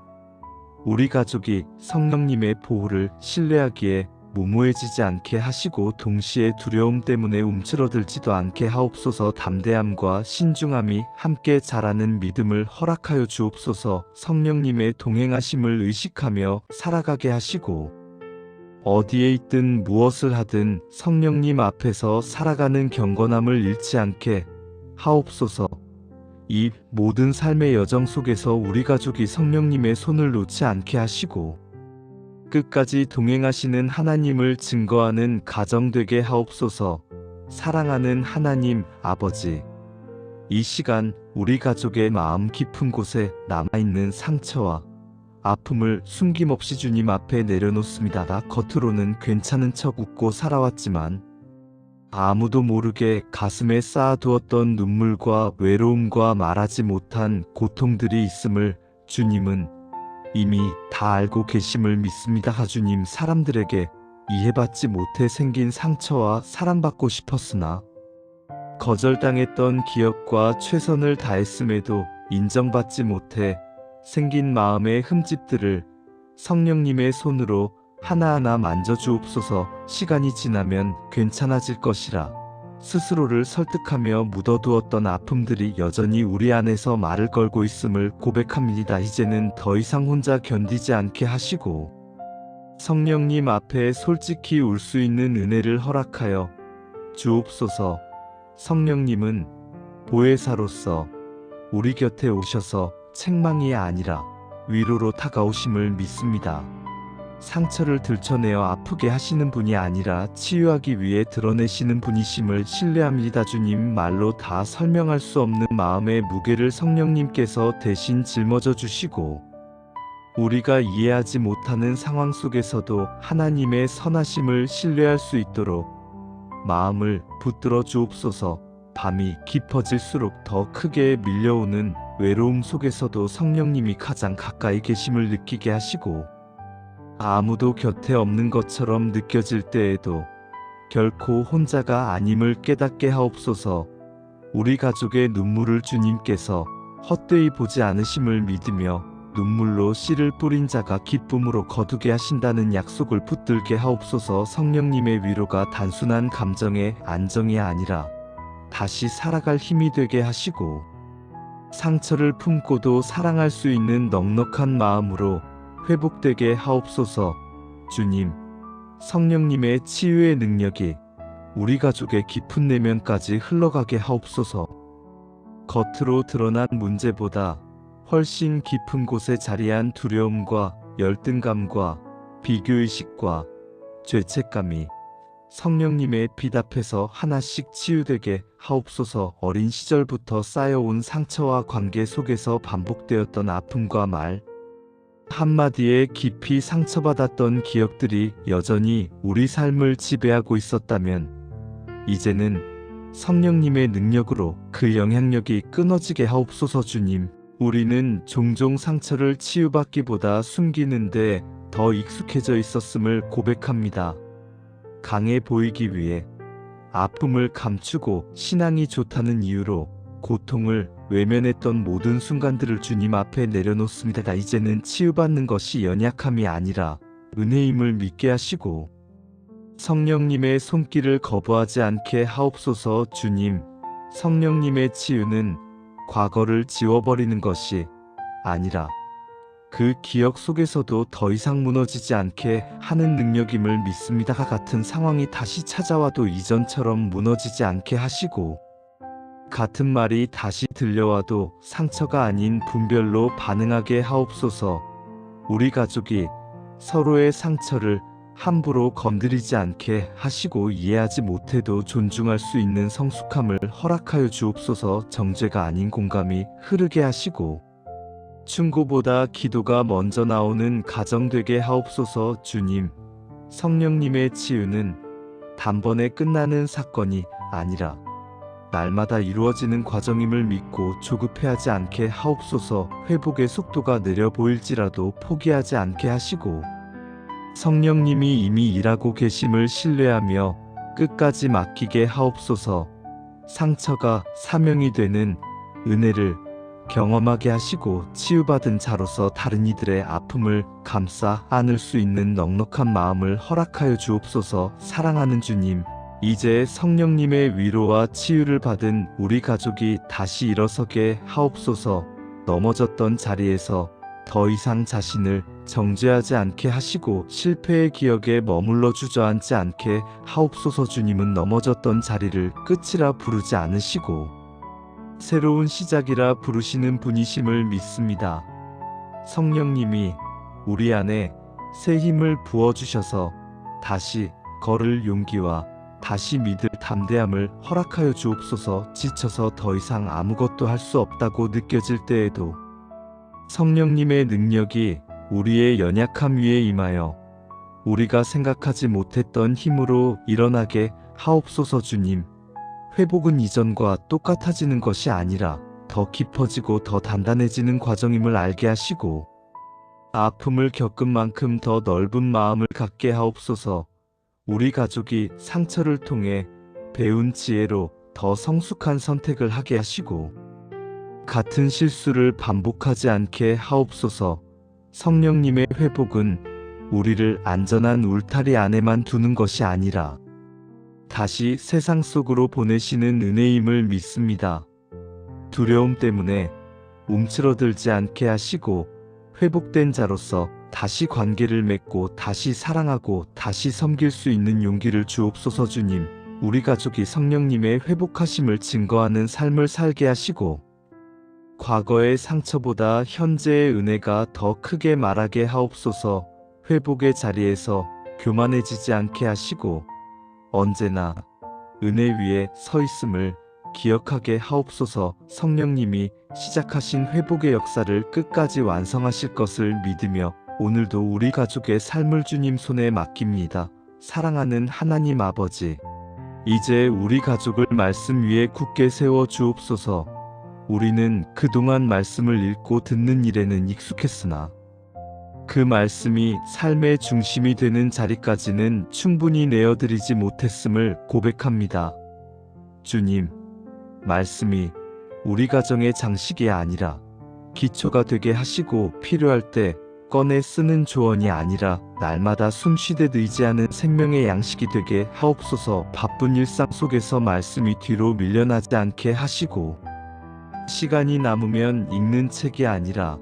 우리 가족이 성령님의 보호를 신뢰하기에 무모해지지 않게 하시고, 동시에 두려움 때문에 움츠러들지도 않게 하옵소서. 담대함과 신중함이 함께 자라는 믿음을 허락하여 주옵소서. 성령님의 동행하심을 의식하며 살아가게 하시고, 어디에 있든 무엇을 하든 성령님 앞에서 살아가는 경건함을 잃지 않게 하옵소서. 이 모든 삶의 여정 속에서 우리 가족이 성령님의 손을 놓지 않게 하시고, 끝까지 동행하시는 하나님을 증거하는 가정 되게 하옵소서. 사랑하는 하나님 아버지, 이 시간 우리 가족의 마음 깊은 곳에 남아있는 상처와 아픔을 숨김없이 주님 앞에 내려놓습니다. 겉으로는 괜찮은 척 웃고 살아왔지만 아무도 모르게 가슴에 쌓아두었던 눈물과 외로움과 말하지 못한 고통들이 있음을 주님은 이미 다 알고 계심을 믿습니다. 주님, 사람들에게 이해받지 못해 생긴 상처와 사랑받고 싶었으나 거절당했던 기억과 최선을 다했음에도 인정받지 못해 생긴 마음의 흠집들을 성령님의 손으로 하나하나 만져주옵소서. 시간이 지나면 괜찮아질 것이라 스스로를 설득하며 묻어두었던 아픔들이 여전히 우리 안에서 말을 걸고 있음을 고백합니다. 이제는 더 이상 혼자 견디지 않게 하시고, 성령님 앞에 솔직히 울 수 있는 은혜를 허락하여 주옵소서. 성령님은 보혜사로서 우리 곁에 오셔서 책망이 아니라 위로로 다가오심을 믿습니다. 상처를 들춰내어 아프게 하시는 분이 아니라 치유하기 위해 드러내시는 분이심을 신뢰합니다. 주님, 말로 다 설명할 수 없는 마음의 무게를 성령님께서 대신 짊어져 주시고, 우리가 이해하지 못하는 상황 속에서도 하나님의 선하심을 신뢰할 수 있도록 마음을 붙들어 주옵소서. 밤이 깊어질수록 더 크게 밀려오는 외로움 속에서도 성령님이 가장 가까이 계심을 느끼게 하시고, 아무도 곁에 없는 것처럼 느껴질 때에도 결코 혼자가 아님을 깨닫게 하옵소서. 우리 가족의 눈물을 주님께서 헛되이 보지 않으심을 믿으며 눈물로 씨를 뿌린 자가 기쁨으로 거두게 하신다는 약속을 붙들게 하옵소서. 성령님의 위로가 단순한 감정의 안정이 아니라 다시 살아갈 힘이 되게 하시고, 상처를 품고도 사랑할 수 있는 넉넉한 마음으로 회복되게 하옵소서. 주님, 성령님의 치유의 능력이 우리 가족의 깊은 내면까지 흘러가게 하옵소서. 겉으로 드러난 문제보다 훨씬 깊은 곳에 자리한 두려움과 열등감과 비교의식과 죄책감이 성령님의 빛 앞에서 하나씩 치유되게 하옵소서. 어린 시절부터 쌓여온 상처와 관계 속에서 반복되었던 아픔과 말 한마디에 깊이 상처받았던 기억들이 여전히 우리 삶을 지배하고 있었다면 이제는 성령님의 능력으로 그 영향력이 끊어지게 하옵소서. 주님, 우리는 종종 상처를 치유받기보다 숨기는데 더 익숙해져 있었음을 고백합니다. 강해 보이기 위해 아픔을 감추고 신앙이 좋다는 이유로 고통을 외면했던 모든 순간들을 주님 앞에 내려놓습니다. 이제는 치유받는 것이 연약함이 아니라 은혜임을 믿게 하시고 성령님의 손길을 거부하지 않게 하옵소서. 주님, 성령님의 치유는 과거를 지워버리는 것이 아니라 그 기억 속에서도 더 이상 무너지지 않게 하는 능력임을 믿습니다. 같은 상황이 다시 찾아와도 이전처럼 무너지지 않게 하시고 같은 말이 다시 들려와도 상처가 아닌 분별로 반응하게 하옵소서. 우리 가족이 서로의 상처를 함부로 건드리지 않게 하시고 이해하지 못해도 존중할 수 있는 성숙함을 허락하여 주옵소서. 정죄가 아닌 공감이 흐르게 하시고 충고보다 기도가 먼저 나오는 가정 되게 하옵소서. 주님, 성령님의 치유는 단번에 끝나는 사건이 아니라 날마다 이루어지는 과정임을 믿고 조급해하지 않게 하옵소서. 회복의 속도가 느려 보일지라도 포기하지 않게 하시고 성령님이 이미 일하고 계심을 신뢰하며 끝까지 맡기게 하옵소서. 상처가 사명이 되는 은혜를 경험하게 하시고 치유받은 자로서 다른 이들의 아픔을 감싸 안을 수 있는 넉넉한 마음을 허락하여 주옵소서. 사랑하는 주님, 이제 성령님의 위로와 치유를 받은 우리 가족이 다시 일어서게 하옵소서. 넘어졌던 자리에서 더 이상 자신을 정죄하지 않게 하시고 실패의 기억에 머물러 주저앉지 않게 하옵소서. 주님은 넘어졌던 자리를 끝이라 부르지 않으시고 새로운 시작이라 부르시는 분이심을 믿습니다. 성령님이 우리 안에 새 힘을 부어주셔서 다시 걸을 용기와 다시 믿을 담대함을 허락하여 주옵소서. 지쳐서 더 이상 아무것도 할 수 없다고 느껴질 때에도 성령님의 능력이 우리의 연약함 위에 임하여 우리가 생각하지 못했던 힘으로 일어나게 하옵소서. 주님, 회복은 이전과 똑같아지는 것이 아니라 더 깊어지고 더 단단해지는 과정임을 알게 하시고 아픔을 겪은 만큼 더 넓은 마음을 갖게 하옵소서. 우리 가족이 상처를 통해 배운 지혜로 더 성숙한 선택을 하게 하시고 같은 실수를 반복하지 않게 하옵소서. 성령님의 회복은 우리를 안전한 울타리 안에만 두는 것이 아니라 다시 세상 속으로 보내시는 은혜임을 믿습니다. 두려움 때문에 움츠러들지 않게 하시고 회복된 자로서 다시 관계를 맺고 다시 사랑하고 다시 섬길 수 있는 용기를 주옵소서. 주님, 우리 가족이 성령님의 회복하심을 증거하는 삶을 살게 하시고 과거의 상처보다 현재의 은혜가 더 크게 말하게 하옵소서. 회복의 자리에서 교만해지지 않게 하시고 언제나 은혜 위에 서 있음을 기억하게 하옵소서. 성령님이 시작하신 회복의 역사를 끝까지 완성하실 것을 믿으며 오늘도 우리 가족의 삶을 주님 손에 맡깁니다. 사랑하는 하나님 아버지, 이제 우리 가족을 말씀 위에 굳게 세워 주옵소서. 우리는 그동안 말씀을 읽고 듣는 일에는 익숙했으나 그 말씀이 삶의 중심이 되는 자리까지는 충분히 내어드리지 못했음을 고백합니다. 주님, 말씀이 우리 가정의 장식이 아니라 기초가 되게 하시고 필요할 때 꺼내 쓰는 조언이 아니라 날마다 숨쉬듯 의지하는 생명의 양식이 되게 하옵소서. 바쁜 일상 속에서 말씀이 뒤로 밀려나지 않게 하시고 시간이 남으면 읽는 책이 아니라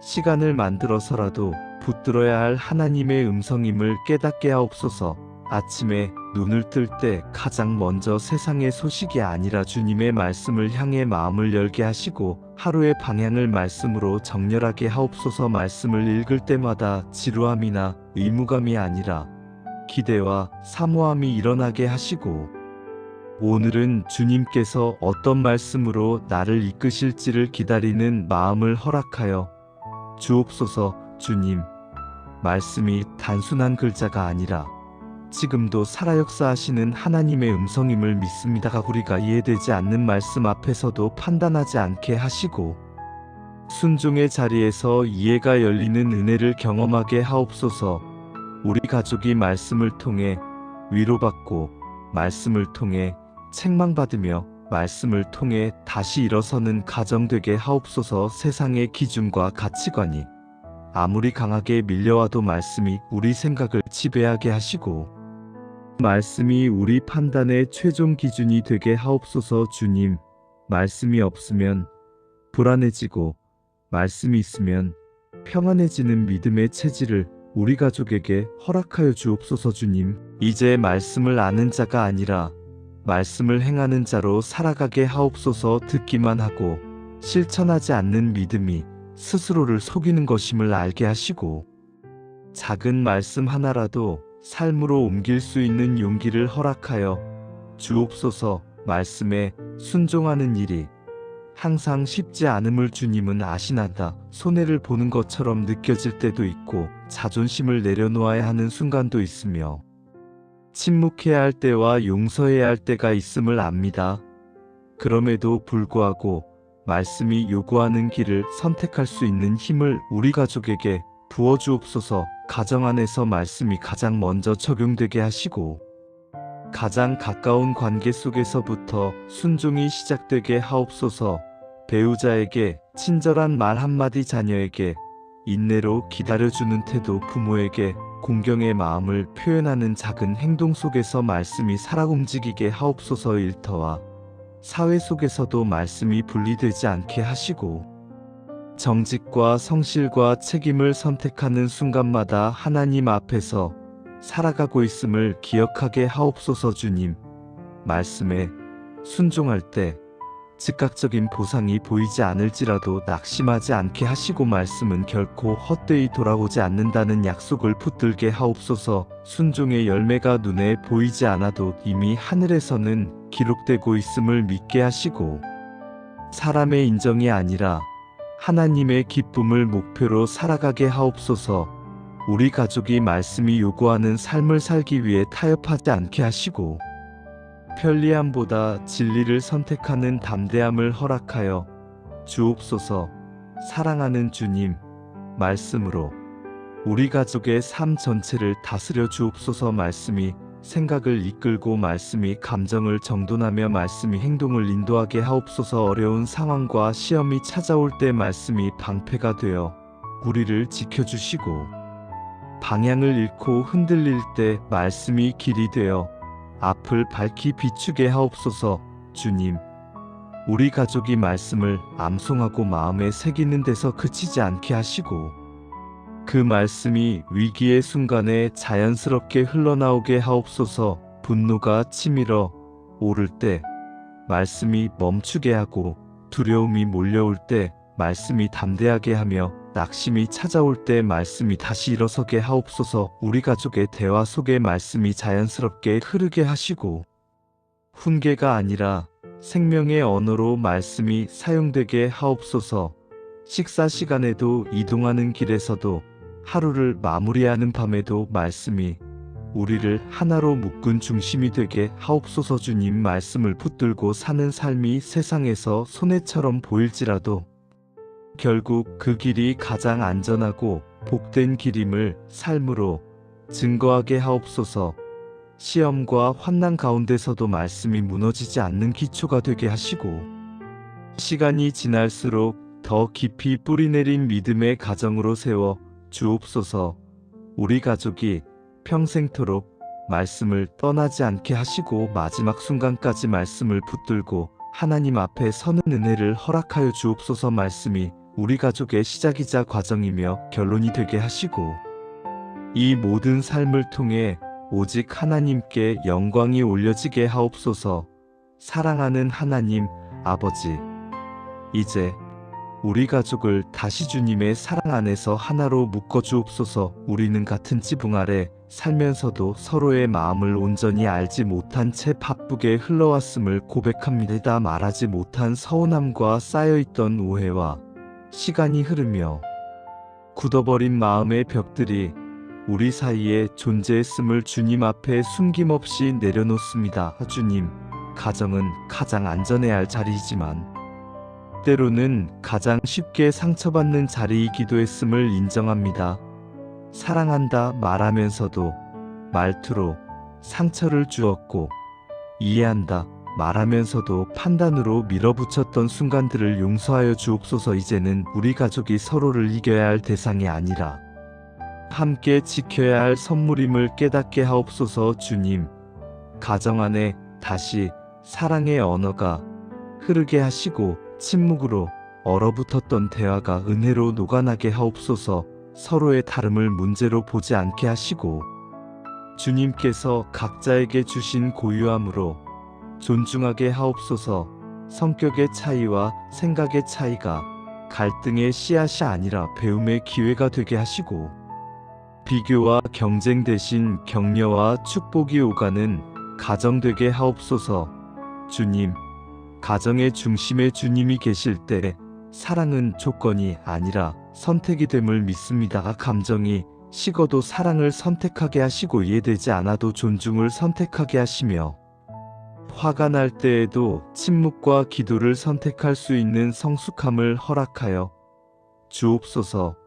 시간을 만들어서라도 붙들어야 할 하나님의 음성임을 깨닫게 하옵소서. 아침에 눈을 뜰 때 가장 먼저 세상의 소식이 아니라 주님의 말씀을 향해 마음을 열게 하시고 하루의 방향을 말씀으로 정렬하게 하옵소서. 말씀을 읽을 때마다 지루함이나 의무감이 아니라 기대와 사모함이 일어나게 하시고 오늘은 주님께서 어떤 말씀으로 나를 이끄실지를 기다리는 마음을 허락하여 주옵소서. 주님, 말씀이 단순한 글자가 아니라 지금도 살아 역사하시는 하나님의 음성임을 믿습니다가 우리가 이해되지 않는 말씀 앞에서도 판단하지 않게 하시고 순종의 자리에서 이해가 열리는 은혜를 경험하게 하옵소서. 우리 가족이 말씀을 통해 위로받고 말씀을 통해 책망받으며 말씀을 통해 다시 일어서는 가정 되게 하옵소서. 세상의 기준과 가치관이 아무리 강하게 밀려와도 말씀이 우리 생각을 지배하게 하시고 말씀이 우리 판단의 최종 기준이 되게 하옵소서. 주님, 말씀이 없으면 불안해지고 말씀이 있으면 평안해지는 믿음의 체질을 우리 가족에게 허락하여 주옵소서. 주님, 이제 말씀을 아는 자가 아니라 말씀을 행하는 자로 살아가게 하옵소서. 듣기만 하고 실천하지 않는 믿음이 스스로를 속이는 것임을 알게 하시고 작은 말씀 하나라도 삶으로 옮길 수 있는 용기를 허락하여 주옵소서. 말씀에 순종하는 일이 항상 쉽지 않음을 주님은 아시나다. 손해를 보는 것처럼 느껴질 때도 있고 자존심을 내려놓아야 하는 순간도 있으며 침묵해야 할 때와 용서해야 할 때가 있음을 압니다. 그럼에도 불구하고 말씀이 요구하는 길을 선택할 수 있는 힘을 우리 가족에게 부어주옵소서. 가정 안에서 말씀이 가장 먼저 적용되게 하시고 가장 가까운 관계 속에서부터 순종이 시작되게 하옵소서. 배우자에게 친절한 말 한마디, 자녀에게 인내로 기다려주는 태도, 부모에게 공경의 마음을 표현하는 작은 행동 속에서 말씀이 살아 움직이게 하옵소서. 일터와 사회 속에서도 말씀이 분리되지 않게 하시고 정직과 성실과 책임을 선택하는 순간마다 하나님 앞에서 살아가고 있음을 기억하게 하옵소서. 주님, 말씀에 순종할 때 즉각적인 보상이 보이지 않을지라도 낙심하지 않게 하시고 말씀은 결코 헛되이 돌아오지 않는다는 약속을 붙들게 하옵소서. 순종의 열매가 눈에 보이지 않아도 이미 하늘에서는 기록되고 있음을 믿게 하시고 사람의 인정이 아니라 하나님의 기쁨을 목표로 살아가게 하옵소서. 우리 가족이 말씀이 요구하는 삶을 살기 위해 타협하지 않게 하시고 편리함보다 진리를 선택하는 담대함을 허락하여 주옵소서. 사랑하는 주님, 말씀으로 우리 가족의 삶 전체를 다스려 주옵소서. 말씀이 생각을 이끌고 말씀이 감정을 정돈하며 말씀이 행동을 인도하게 하옵소서. 어려운 상황과 시험이 찾아올 때 말씀이 방패가 되어 우리를 지켜주시고 방향을 잃고 흔들릴 때 말씀이 길이 되어 앞을 밝히 비추게 하옵소서. 주님, 우리 가족이 말씀을 암송하고 마음에 새기는 데서 그치지 않게 하시고 그 말씀이 위기의 순간에 자연스럽게 흘러나오게 하옵소서. 분노가 치밀어 오를 때 말씀이 멈추게 하고 두려움이 몰려올 때 말씀이 담대하게 하며 낙심이 찾아올 때 말씀이 다시 일어서게 하옵소서. 우리 가족의 대화 속에 말씀이 자연스럽게 흐르게 하시고 훈계가 아니라 생명의 언어로 말씀이 사용되게 하옵소서. 식사 시간에도 이동하는 길에서도 하루를 마무리하는 밤에도 말씀이 우리를 하나로 묶은 중심이 되게 하옵소서. 주님, 말씀을 붙들고 사는 삶이 세상에서 손해처럼 보일지라도 결국 그 길이 가장 안전하고 복된 길임을 삶으로 증거하게 하옵소서. 시험과 환난 가운데서도 말씀이 무너지지 않는 기초가 되게 하시고 시간이 지날수록 더 깊이 뿌리내린 믿음의 가정으로 세워 주옵소서. 우리 가족이 평생토록 말씀을 떠나지 않게 하시고 마지막 순간까지 말씀을 붙들고 하나님 앞에 서는 은혜를 허락하여 주옵소서. 말씀이 우리 가족의 시작이자 과정이며 결론이 되게 하시고 이 모든 삶을 통해 오직 하나님께 영광이 올려지게 하옵소서. 사랑하는 하나님 아버지, 이제 우리 가족을 다시 주님의 사랑 안에서 하나로 묶어 주옵소서. 우리는 같은 지붕 아래 살면서도 서로의 마음을 온전히 알지 못한 채 바쁘게 흘러왔음을 고백합니다. 말하지 못한 서운함과 쌓여있던 오해와 시간이 흐르며 굳어버린 마음의 벽들이 우리 사이에 존재했음을 주님 앞에 숨김없이 내려놓습니다. 주님, 가정은 가장 안전해야 할 자리이지만 때로는 가장 쉽게 상처받는 자리이기도 했음을 인정합니다. 사랑한다 말하면서도 말투로 상처를 주었고, 이해한다 말하면서도 판단으로 밀어붙였던 순간들을 용서하여 주옵소서. 이제는 우리 가족이 서로를 이겨야 할 대상이 아니라 함께 지켜야 할 선물임을 깨닫게 하옵소서. 주님, 가정 안에 다시 사랑의 언어가 흐르게 하시고 침묵으로 얼어붙었던 대화가 은혜로 녹아나게 하옵소서. 서로의 다름을 문제로 보지 않게 하시고 주님께서 각자에게 주신 고유함으로 존중하게 하옵소서. 성격의 차이와 생각의 차이가 갈등의 씨앗이 아니라 배움의 기회가 되게 하시고 비교와 경쟁 대신 격려와 축복이 오가는 가정 되게 하옵소서. 주님, 가정의 중심에 주님이 계실 때 사랑은 조건이 아니라 선택이 됨을 믿습니다. 감정이 식어도 사랑을 선택하게 하시고 이해되지 않아도 존중을 선택하게 하시며 화가 날 때에도 침묵과 기도를 선택할 수 있는 성숙함을 허락하여 주옵소서.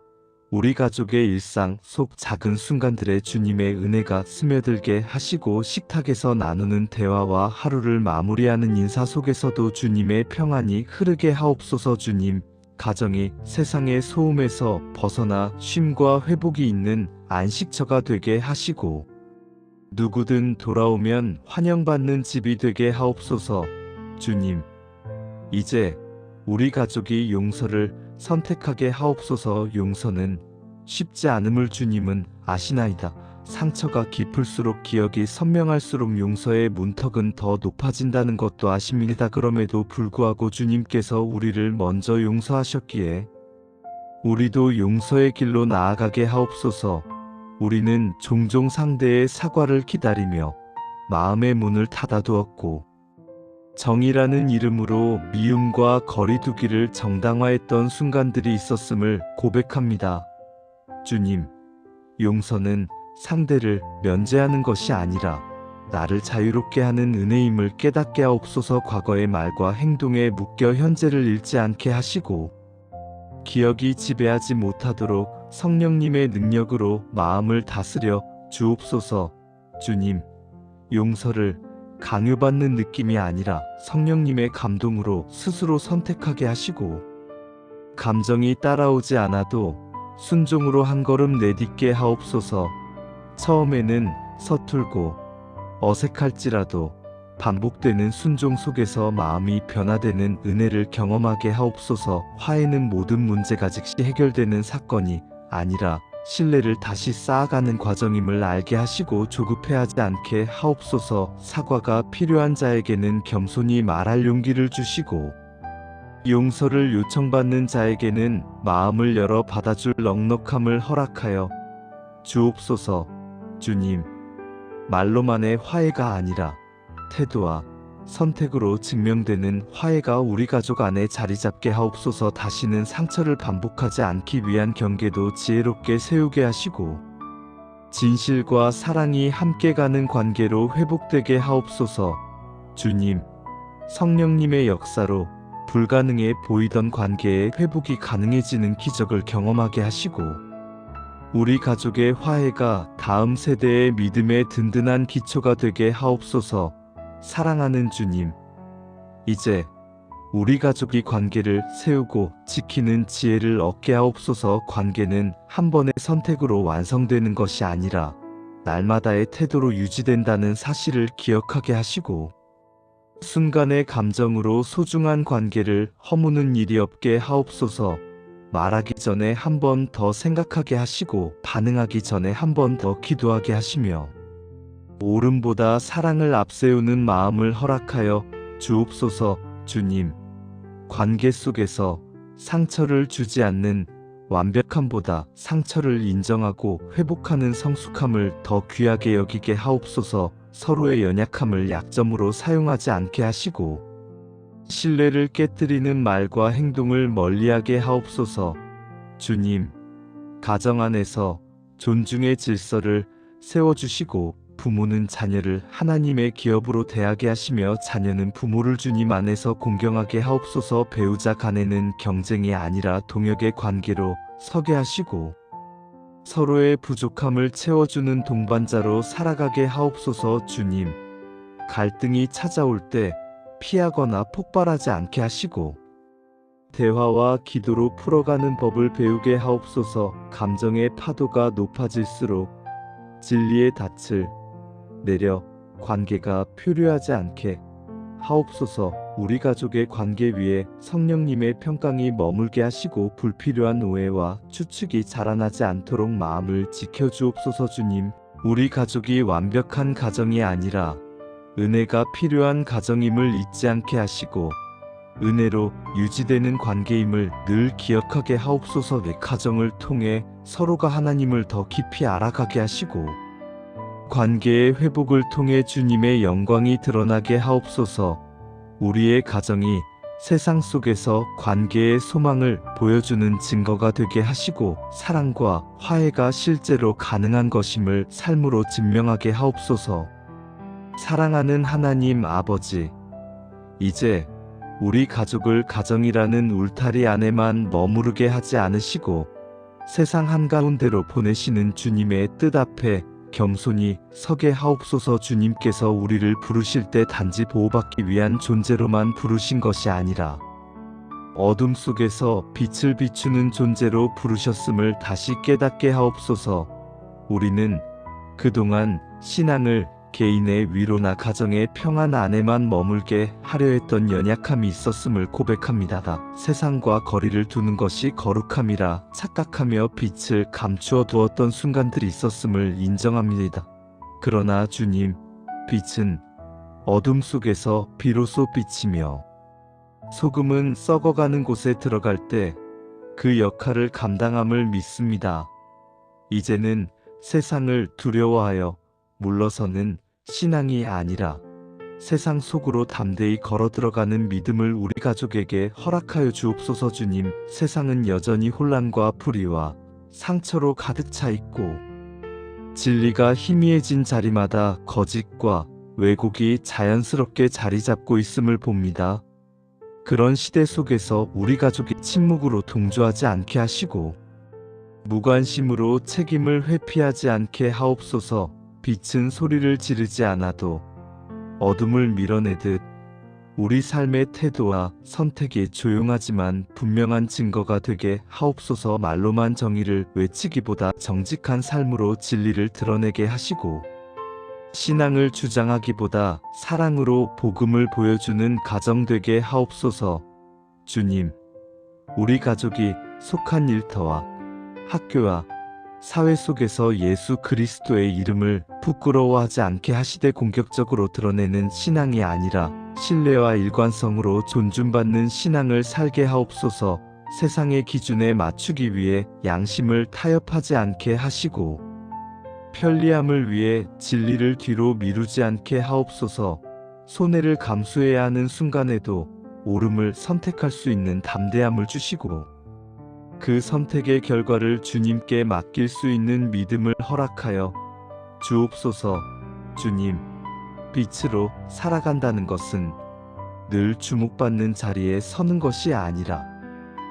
우리 가족의 일상 속 작은 순간들에 주님의 은혜가 스며들게 하시고 식탁에서 나누는 대화와 하루를 마무리하는 인사 속에서도 주님의 평안이 흐르게 하옵소서. 주님, 가정이 세상의 소음에서 벗어나 쉼과 회복이 있는 안식처가 되게 하시고 누구든 돌아오면 환영받는 집이 되게 하옵소서. 주님, 이제 우리 가족이 용서를 선택하게 하옵소서. 용서는 쉽지 않음을 주님은 아시나이다. 상처가 깊을수록 기억이 선명할수록 용서의 문턱은 더 높아진다는 것도 아십니다. 그럼에도 불구하고 주님께서 우리를 먼저 용서하셨기에 우리도 용서의 길로 나아가게 하옵소서. 우리는 종종 상대의 사과를 기다리며 마음의 문을 닫아두었고 정이라는 이름으로 미움과 거리두기를 정당화했던 순간들이 있었음을 고백합니다. 주님, 용서는 상대를 면제하는 것이 아니라 나를 자유롭게 하는 은혜임을 깨닫게 하옵소서. 과거의 말과 행동에 묶여 현재를 잃지 않게 하시고 기억이 지배하지 못하도록 성령님의 능력으로 마음을 다스려 주옵소서. 주님, 용서를 강요받는 느낌이 아니라 성령님의 감동으로 스스로 선택하게 하시고 감정이 따라오지 않아도 순종으로 한 걸음 내딛게 하옵소서. 처음에는 서툴고 어색할지라도 반복되는 순종 속에서 마음이 변화되는 은혜를 경험하게 하옵소서. 화해는 모든 문제가 즉시 해결되는 사건이 아니라 신뢰를 다시 쌓아가는 과정임을 알게 하시고 조급해하지 않게 하옵소서. 사과가 필요한 자에게는 겸손히 말할 용기를 주시고 용서를 요청받는 자에게는 마음을 열어 받아줄 넉넉함을 허락하여 주옵소서. 주님, 말로만의 화해가 아니라 태도와 선택으로 증명되는 화해가 우리 가족 안에 자리 잡게 하옵소서. 다시는 상처를 반복하지 않기 위한 경계도 지혜롭게 세우게 하시고 진실과 사랑이 함께 가는 관계로 회복되게 하옵소서. 주님, 성령님의 역사로 불가능해 보이던 관계의 회복이 가능해지는 기적을 경험하게 하시고 우리 가족의 화해가 다음 세대의 믿음의 든든한 기초가 되게 하옵소서. 사랑하는 주님, 이제 우리 가족이 관계를 세우고 지키는 지혜를 얻게 하옵소서. 관계는 한 번의 선택으로 완성되는 것이 아니라 날마다의 태도로 유지된다는 사실을 기억하게 하시고 순간의 감정으로 소중한 관계를 허무는 일이 없게 하옵소서. 말하기 전에 한 번 더 생각하게 하시고 반응하기 전에 한 번 더 기도하게 하시며 옳음보다 사랑을 앞세우는 마음을 허락하여 주옵소서. 주님, 관계 속에서 상처를 주지 않는 완벽함보다 상처를 인정하고 회복하는 성숙함을 더 귀하게 여기게 하옵소서. 서로의 연약함을 약점으로 사용하지 않게 하시고 신뢰를 깨뜨리는 말과 행동을 멀리하게 하옵소서. 주님, 가정 안에서 존중의 질서를 세워주시고 부모는 자녀를 하나님의 기업으로 대하게 하시며 자녀는 부모를 주님 안에서 공경하게 하옵소서. 배우자 간에는 경쟁이 아니라 동역의 관계로 서게 하시고 서로의 부족함을 채워주는 동반자로 살아가게 하옵소서. 주님, 갈등이 찾아올 때 피하거나 폭발하지 않게 하시고 대화와 기도로 풀어가는 법을 배우게 하옵소서. 감정의 파도가 높아질수록 진리의 닻을 내려 관계가 표류하지 않게 하옵소서. 우리 가족의 관계 위에 성령님의 평강이 머물게 하시고 불필요한 오해와 추측이 자라나지 않도록 마음을 지켜주옵소서. 주님, 우리 가족이 완벽한 가정이 아니라 은혜가 필요한 가정임을 잊지 않게 하시고 은혜로 유지되는 관계임을 늘 기억하게 하옵소서. 내 가정을 통해 서로가 하나님을 더 깊이 알아가게 하시고 관계의 회복을 통해 주님의 영광이 드러나게 하옵소서. 우리의 가정이 세상 속에서 관계의 소망을 보여주는 증거가 되게 하시고 사랑과 화해가 실제로 가능한 것임을 삶으로 증명하게 하옵소서. 사랑하는 하나님 아버지, 이제 우리 가족을 가정이라는 울타리 안에만 머무르게 하지 않으시고 세상 한가운데로 보내시는 주님의 뜻 앞에 겸손히 서게 하옵소서. 주님께서 우리를 부르실 때 단지 보호받기 위한 존재로만 부르신 것이 아니라 어둠 속에서 빛을 비추는 존재로 부르셨음을 다시 깨닫게 하옵소서. 우리는 그동안 신앙을 개인의 위로나 가정의 평안 안에만 머물게 하려 했던 연약함이 있었음을 고백합니다. 세상과 거리를 두는 것이 거룩함이라 착각하며 빛을 감추어 두었던 순간들이 있었음을 인정합니다. 그러나 주님, 빛은 어둠 속에서 비로소 비치며 소금은 썩어가는 곳에 들어갈 때 그 역할을 감당함을 믿습니다. 이제는 세상을 두려워하여 물러서는 신앙이 아니라 세상 속으로 담대히 걸어 들어가는 믿음을 우리 가족에게 허락하여 주옵소서. 주님, 세상은 여전히 혼란과 불의와 상처로 가득 차 있고 진리가 희미해진 자리마다 거짓과 왜곡이 자연스럽게 자리 잡고 있음을 봅니다. 그런 시대 속에서 우리 가족이 침묵으로 동조하지 않게 하시고 무관심으로 책임을 회피하지 않게 하옵소서. 빛은 소리를 지르지 않아도 어둠을 밀어내듯 우리 삶의 태도와 선택이 조용하지만 분명한 증거가 되게 하옵소서. 말로만 정의를 외치기보다 정직한 삶으로 진리를 드러내게 하시고 신앙을 주장하기보다 사랑으로 복음을 보여주는 가정 되게 하옵소서. 주님, 우리 가족이 속한 일터와 학교와 사회 속에서 예수 그리스도의 이름을 부끄러워하지 않게 하시되 공격적으로 드러내는 신앙이 아니라 신뢰와 일관성으로 존중받는 신앙을 살게 하옵소서. 세상의 기준에 맞추기 위해 양심을 타협하지 않게 하시고 편리함을 위해 진리를 뒤로 미루지 않게 하옵소서. 손해를 감수해야 하는 순간에도 옳음을 선택할 수 있는 담대함을 주시고 그 선택의 결과를 주님께 맡길 수 있는 믿음을 허락하여 주옵소서. 주님, 빛으로 살아간다는 것은 늘 주목받는 자리에 서는 것이 아니라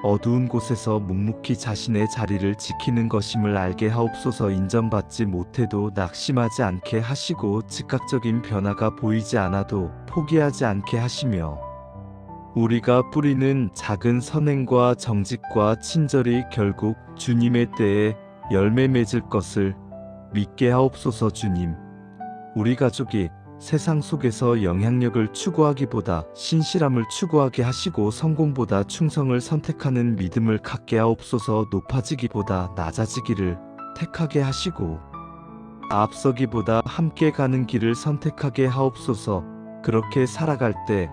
어두운 곳에서 묵묵히 자신의 자리를 지키는 것임을 알게 하옵소서. 인정받지 못해도 낙심하지 않게 하시고 즉각적인 변화가 보이지 않아도 포기하지 않게 하시며 우리가 뿌리는 작은 선행과 정직과 친절이 결국 주님의 때에 열매 맺을 것을 믿게 하옵소서. 주님, 우리 가족이 세상 속에서 영향력을 추구하기보다 신실함을 추구하게 하시고 성공보다 충성을 선택하는 믿음을 갖게 하옵소서. 높아지기보다 낮아지기를 택하게 하시고 앞서기보다 함께 가는 길을 선택하게 하옵소서. 그렇게 살아갈 때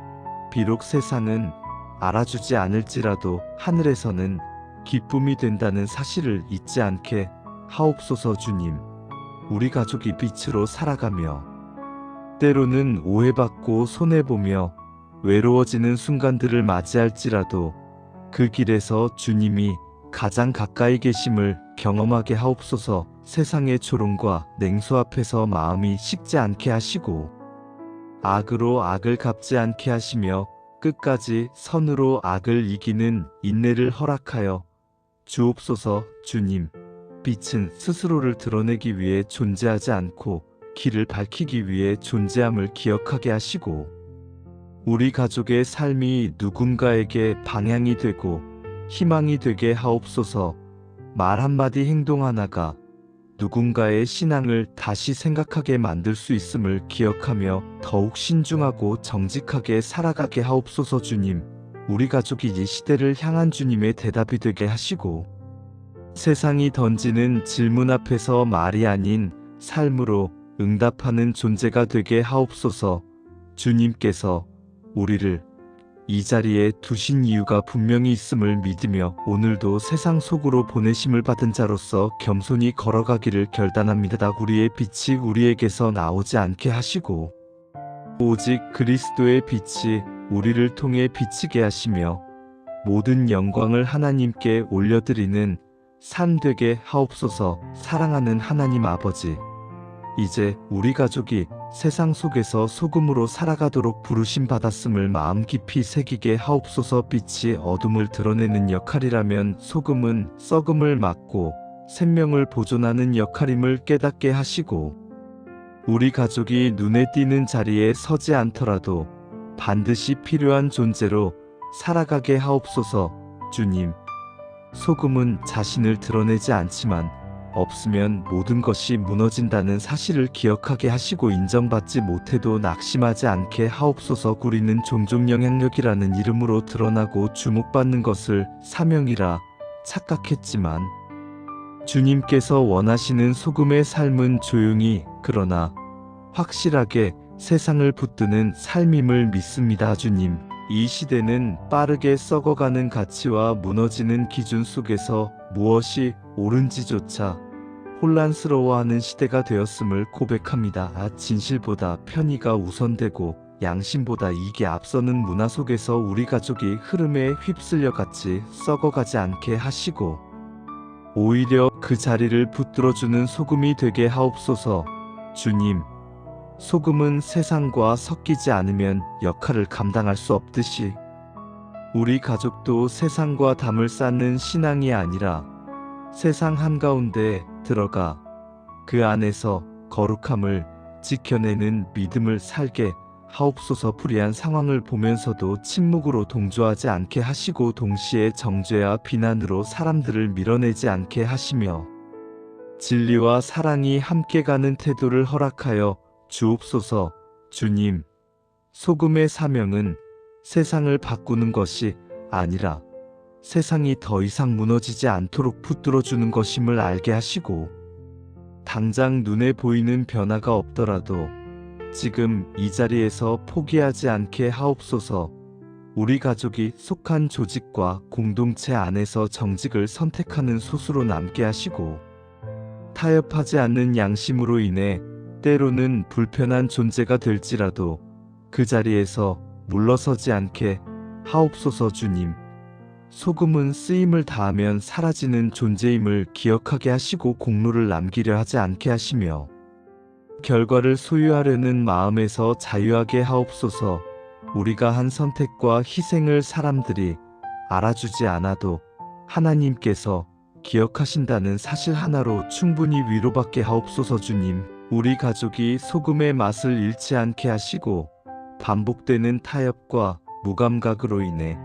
비록 세상은 알아주지 않을지라도 하늘에서는 기쁨이 된다는 사실을 잊지 않게 하옵소서. 주님, 우리 가족이 빛으로 살아가며 때로는 오해받고 손해보며 외로워지는 순간들을 맞이할지라도 그 길에서 주님이 가장 가까이 계심을 경험하게 하옵소서. 세상의 조롱과 냉소 앞에서 마음이 식지 않게 하시고 악으로 악을 갚지 않게 하시며 끝까지 선으로 악을 이기는 인내를 허락하여 주옵소서. 주님, 빛은 스스로를 드러내기 위해 존재하지 않고 길을 밝히기 위해 존재함을 기억하게 하시고 우리 가족의 삶이 누군가에게 방향이 되고 희망이 되게 하옵소서. 말 한마디 행동 하나가 누군가의 신앙을 다시 생각하게 만들 수 있음을 기억하며 더욱 신중하고 정직하게 살아가게 하옵소서. 주님, 우리 가족이 이 시대를 향한 주님의 대답이 되게 하시고 세상이 던지는 질문 앞에서 말이 아닌 삶으로 응답하는 존재가 되게 하옵소서. 주님께서 우리를 이 자리에 두신 이유가 분명히 있음을 믿으며 오늘도 세상 속으로 보내심을 받은 자로서 겸손히 걸어가기를 결단합니다. 우리의 빛이 우리에게서 나오지 않게 하시고 오직 그리스도의 빛이 우리를 통해 비치게 하시며 모든 영광을 하나님께 올려드리는 삶 되게 하옵소서. 사랑하는 하나님 아버지, 이제 우리 가족이 세상 속에서 소금으로 살아가도록 부르심 받았음을 마음 깊이 새기게 하옵소서. 빛이 어둠을 드러내는 역할이라면 소금은 썩음을 막고 생명을 보존하는 역할임을 깨닫게 하시고 우리 가족이 눈에 띄는 자리에 서지 않더라도 반드시 필요한 존재로 살아가게 하옵소서. 주님, 소금은 자신을 드러내지 않지만 없으면 모든 것이 무너진다는 사실을 기억하게 하시고 인정받지 못해도 낙심하지 않게 하옵소서. 우리는 종종 영향력이라는 이름으로 드러나고 주목받는 것을 사명이라 착각했지만 주님께서 원하시는 소금의 삶은 조용히 그러나 확실하게 세상을 붙드는 삶임을 믿습니다. 주님, 이 시대는 빠르게 썩어가는 가치와 무너지는 기준 속에서 무엇이 옳은지조차 혼란스러워하는 시대가 되었음을 고백합니다. 진실보다 편의가 우선되고 양심보다 이익이 앞서는 문화 속에서 우리 가족이 흐름에 휩쓸려 같이 썩어가지 않게 하시고 오히려 그 자리를 붙들어주는 소금이 되게 하옵소서. 주님, 소금은 세상과 섞이지 않으면 역할을 감당할 수 없듯이 우리 가족도 세상과 담을 쌓는 신앙이 아니라 세상 한가운데 들어가 그 안에서 거룩함을 지켜내는 믿음을 살게 하옵소서. 불의한 상황을 보면서도 침묵으로 동조하지 않게 하시고 동시에 정죄와 비난으로 사람들을 밀어내지 않게 하시며 진리와 사랑이 함께 가는 태도를 허락하여 주옵소서. 주님, 소금의 사명은 세상을 바꾸는 것이 아니라 세상이 더 이상 무너지지 않도록 붙들어주는 것임을 알게 하시고 당장 눈에 보이는 변화가 없더라도 지금 이 자리에서 포기하지 않게 하옵소서. 우리 가족이 속한 조직과 공동체 안에서 정직을 선택하는 소수로 남게 하시고 타협하지 않는 양심으로 인해 때로는 불편한 존재가 될지라도 그 자리에서 물러서지 않게 하옵소서. 주님, 소금은 쓰임을 다하면 사라지는 존재임을 기억하게 하시고 공로를 남기려 하지 않게 하시며 결과를 소유하려는 마음에서 자유하게 하옵소서. 우리가 한 선택과 희생을 사람들이 알아주지 않아도 하나님께서 기억하신다는 사실 하나로 충분히 위로받게 하옵소서. 주님, 우리 가족이 소금의 맛을 잃지 않게 하시고 반복되는 타협과 무감각으로 인해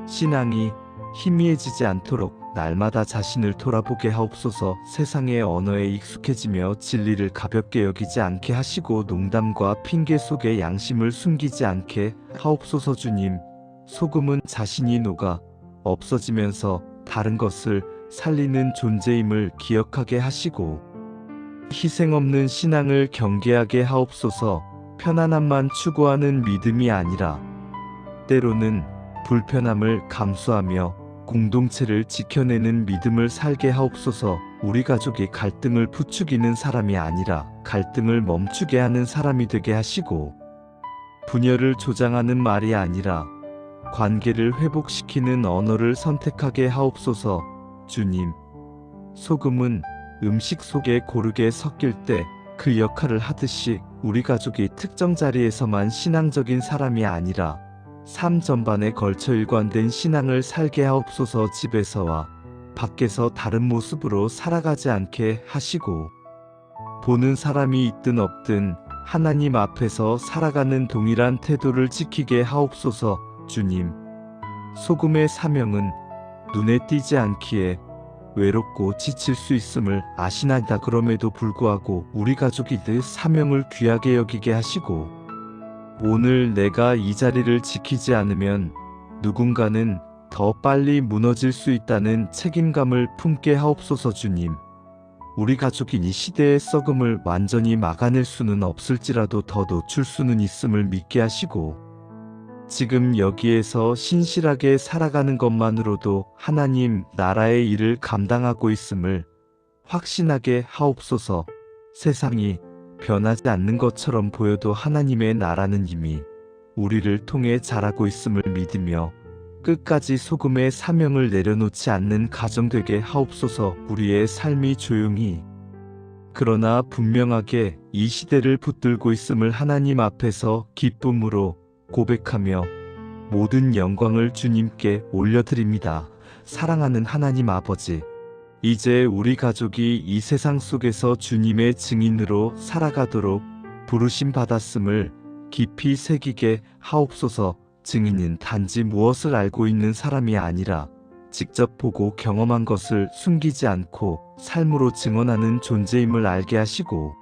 신앙이 희미해지지 않도록 날마다 자신을 돌아보게 하옵소서. 세상의 언어에 익숙해지며 진리를 가볍게 여기지 않게 하시고 농담과 핑계 속에 양심을 숨기지 않게 하옵소서. 주님, 소금은 자신이 녹아 없어지면서 다른 것을 살리는 존재임을 기억하게 하시고 희생 없는 신앙을 경계하게 하옵소서. 편안함만 추구하는 믿음이 아니라 때로는 불편함을 감수하며 공동체를 지켜내는 믿음을 살게 하옵소서. 우리 가족이 갈등을 부추기는 사람이 아니라 갈등을 멈추게 하는 사람이 되게 하시고, 분열을 조장하는 말이 아니라 관계를 회복시키는 언어를 선택하게 하옵소서. 주님, 소금은 음식 속에 고르게 섞일 때 그 역할을 하듯이 우리 가족이 특정 자리에서만 신앙적인 사람이 아니라 삶 전반에 걸쳐 일관된 신앙을 살게 하옵소서. 집에서와 밖에서 다른 모습으로 살아가지 않게 하시고, 보는 사람이 있든 없든 하나님 앞에서 살아가는 동일한 태도를 지키게 하옵소서. 주님, 소금의 사명은 눈에 띄지 않기에 외롭고 지칠 수 있음을 아시나이다. 그럼에도 불구하고 우리 가족이 그 사명을 귀하게 여기게 하시고, 오늘 내가 이 자리를 지키지 않으면 누군가는 더 빨리 무너질 수 있다는 책임감을 품게 하옵소서. 주님, 우리 가족이 이 시대의 썩음을 완전히 막아낼 수는 없을지라도 더 늦출 수는 있음을 믿게 하시고, 지금 여기에서 신실하게 살아가는 것만으로도 하나님 나라의 일을 감당하고 있음을 확신하게 하옵소서. 세상이 변하지 않는 것처럼 보여도 하나님의 나라는 이미 우리를 통해 자라고 있음을 믿으며 끝까지 소금의 사명을 내려놓지 않는 가정 되게 하옵소서. 우리의 삶이 조용히 그러나 분명하게 이 시대를 붙들고 있음을 하나님 앞에서 기쁨으로 고백하며 모든 영광을 주님께 올려드립니다. 사랑하는 하나님 아버지, 이제 우리 가족이 이 세상 속에서 주님의 증인으로 살아가도록 부르심 받았음을 깊이 새기게 하옵소서. 증인은 단지 무엇을 알고 있는 사람이 아니라 직접 보고 경험한 것을 숨기지 않고 삶으로 증언하는 존재임을 알게 하시고,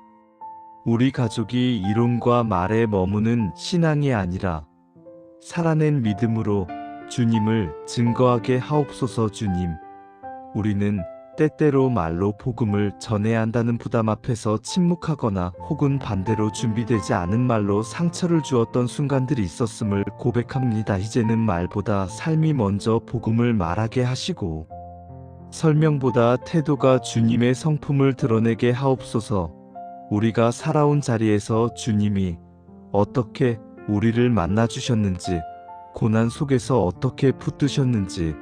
우리 가족이 이론과 말에 머무는 신앙이 아니라 살아낸 믿음으로 주님을 증거하게 하옵소서. 주님, 우리는 때때로 말로 복음을 전해야 한다는 부담 앞에서 침묵하거나 혹은 반대로 준비되지 않은 말로 상처를 주었던 순간들이 있었음을 고백합니다. 이제는 말보다 삶이 먼저 복음을 말하게 하시고, 설명보다 태도가 주님의 성품을 드러내게 하옵소서. 우리가 살아온 자리에서 주님이 어떻게 우리를 만나주셨는지, 고난 속에서 어떻게 붙드셨는지,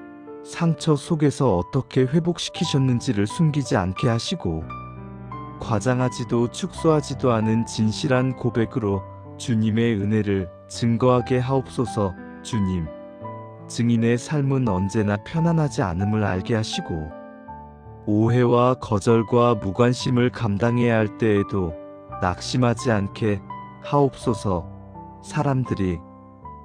상처 속에서 어떻게 회복시키셨는지를 숨기지 않게 하시고, 과장하지도 축소하지도 않은 진실한 고백으로 주님의 은혜를 증거하게 하옵소서. 주님, 증인의 삶은 언제나 편안하지 않음을 알게 하시고, 오해와 거절과 무관심을 감당해야 할 때에도 낙심하지 않게 하옵소서. 사람들이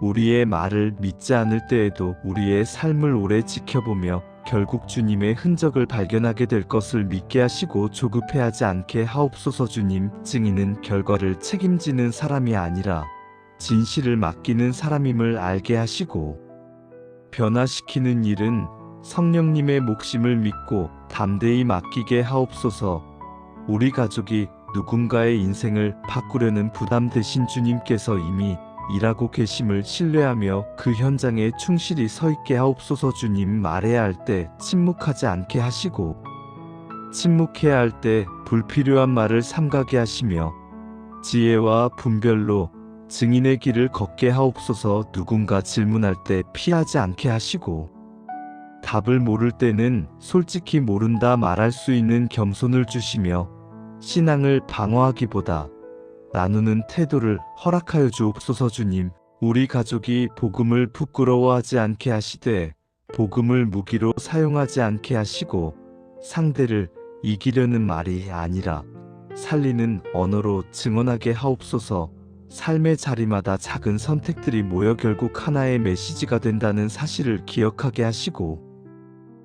우리의 말을 믿지 않을 때에도 우리의 삶을 오래 지켜보며 결국 주님의 흔적을 발견하게 될 것을 믿게 하시고 조급해하지 않게 하옵소서. 주님, 증인은 결과를 책임지는 사람이 아니라 진실을 맡기는 사람임을 알게 하시고, 변화시키는 일은 성령님의 몫임을 믿고 담대히 맡기게 하옵소서. 우리 가족이 누군가의 인생을 바꾸려는 부담 대신 주님께서 이미 일하고 계심을 신뢰하며 그 현장에 충실히 서 있게 하옵소서. 주님, 말해야 할 때 침묵하지 않게 하시고, 침묵해야 할 때 불필요한 말을 삼가게 하시며, 지혜와 분별로 증인의 길을 걷게 하옵소서. 누군가 질문할 때 피하지 않게 하시고, 답을 모를 때는 솔직히 모른다 말할 수 있는 겸손을 주시며, 신앙을 방어하기보다 나누는 태도를 허락하여 주옵소서. 주님, 우리 가족이 복음을 부끄러워하지 않게 하시되 복음을 무기로 사용하지 않게 하시고, 상대를 이기려는 말이 아니라 살리는 언어로 증언하게 하옵소서. 삶의 자리마다 작은 선택들이 모여 결국 하나의 메시지가 된다는 사실을 기억하게 하시고,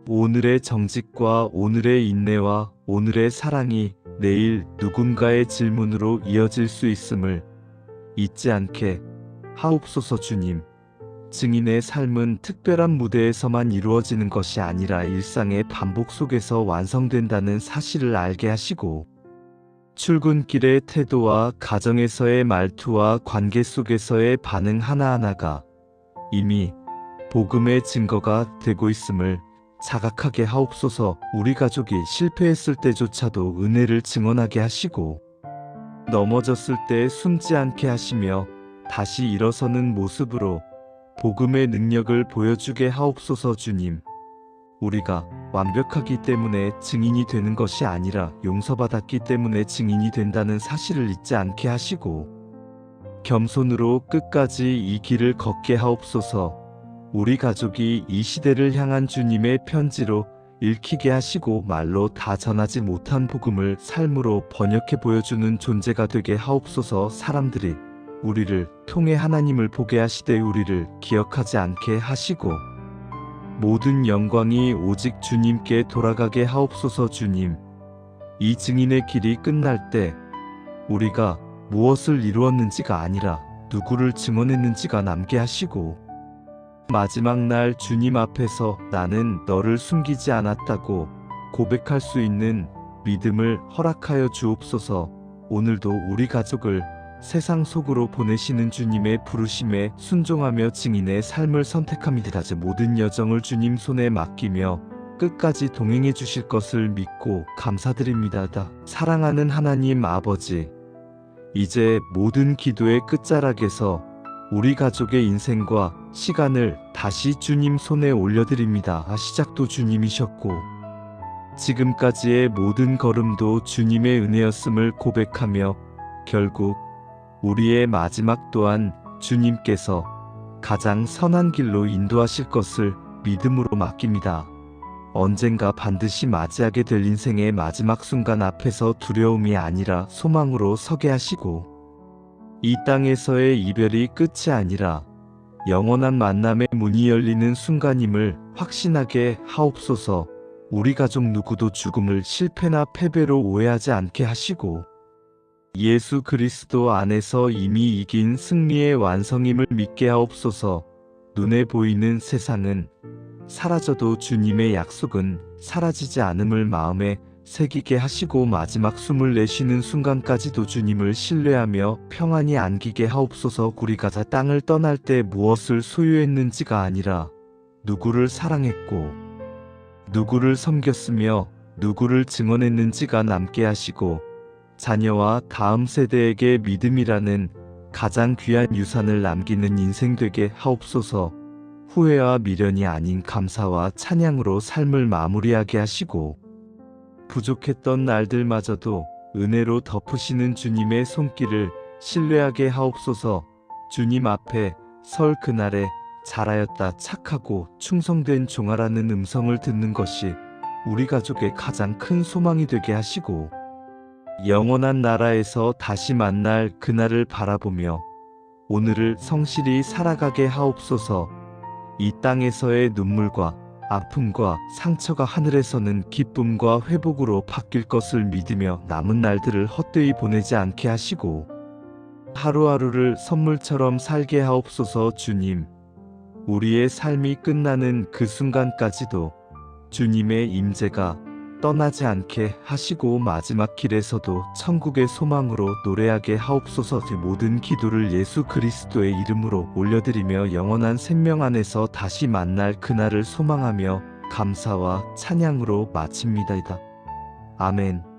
오늘의 정직과 오늘의 인내와 오늘의 사랑이 내일 누군가의 질문으로 이어질 수 있음을 잊지 않게 하옵소서. 주님, 증인의 삶은 특별한 무대에서만 이루어지는 것이 아니라 일상의 반복 속에서 완성된다는 사실을 알게 하시고, 출근길의 태도와 가정에서의 말투와 관계 속에서의 반응 하나하나가 이미 복음의 증거가 되고 있음을 자각하게 하옵소서. 우리 가족이 실패했을 때조차도 은혜를 증언하게 하시고 넘어졌을 때 숨지 않게 하시며 다시 일어서는 모습으로 복음의 능력을 보여주게 하옵소서. 주님, 우리가 완벽하기 때문에 증인이 되는 것이 아니라 용서받았기 때문에 증인이 된다는 사실을 잊지 않게 하시고 겸손으로 끝까지 이 길을 걷게 하옵소서. 우리 가족이 이 시대를 향한 주님의 편지로 읽히게 하시고 말로 다 전하지 못한 복음을 삶으로 번역해 보여주는 존재가 되게 하옵소서. 사람들이 우리를 통해 하나님을 보게 하시되 우리를 기억하지 않게 하시고 모든 영광이 오직 주님께 돌아가게 하옵소서. 주님, 이 증인의 길이 끝날 때 우리가 무엇을 이루었는지가 아니라 누구를 증언했는지가 남게 하시고 마지막 날 주님 앞에서 나는 너를 숨기지 않았다고 고백할 수 있는 믿음을 허락하여 주옵소서. 오늘도 우리 가족을 세상 속으로 보내시는 주님의 부르심에 순종하며 증인의 삶을 선택합니다. 모든 여정을 주님 손에 맡기며 끝까지 동행해 주실 것을 믿고 감사드립니다. 사랑하는 하나님 아버지, 이제 모든 기도의 끝자락에서 우리 가족의 인생과 시간을 다시 주님 손에 올려드립니다. 시작도 주님이셨고 지금까지의 모든 걸음도 주님의 은혜였음을 고백하며 결국 우리의 마지막 또한 주님께서 가장 선한 길로 인도하실 것을 믿음으로 맡깁니다. 언젠가 반드시 맞이하게 될 인생의 마지막 순간 앞에서 두려움이 아니라 소망으로 서게 하시고 이 땅에서의 이별이 끝이 아니라 영원한 만남의 문이 열리는 순간임을 확신하게 하옵소서. 우리 가족 누구도 죽음을 실패나 패배로 오해하지 않게 하시고 예수 그리스도 안에서 이미 이긴 승리의 완성임을 믿게 하옵소서. 눈에 보이는 세상은 사라져도 주님의 약속은 사라지지 않음을 마음에 새기게 하시고 마지막 숨을 내쉬는 순간까지도 주님을 신뢰하며 평안히 안기게 하옵소서. 우리가 땅을 떠날 때 무엇을 소유했는지가 아니라 누구를 사랑했고 누구를 섬겼으며 누구를 증언했는지가 남게 하시고 자녀와 다음 세대에게 믿음이라는 가장 귀한 유산을 남기는 인생 되게 하옵소서. 후회와 미련이 아닌 감사와 찬양으로 삶을 마무리하게 하시고 부족했던 날들마저도 은혜로 덮으시는 주님의 손길을 신뢰하게 하옵소서. 주님 앞에 설 그날에 잘하였다 착하고 충성된 종아라는 음성을 듣는 것이 우리 가족의 가장 큰 소망이 되게 하시고 영원한 나라에서 다시 만날 그날을 바라보며 오늘을 성실히 살아가게 하옵소서. 이 땅에서의 눈물과 아픔과 상처가 하늘에서는 기쁨과 회복으로 바뀔 것을 믿으며 남은 날들을 헛되이 보내지 않게 하시고 하루하루를 선물처럼 살게 하옵소서. 주님, 우리의 삶이 끝나는 그 순간까지도 주님의 임재가 떠나지 않게 하시고 마지막 길에서도 천국의 소망으로 노래하게 하옵소서. 모든 기도를 예수 그리스도의 이름으로 올려드리며 영원한 생명 안에서 다시 만날 그날을 소망하며 감사와 찬양으로 마칩니다. 아멘.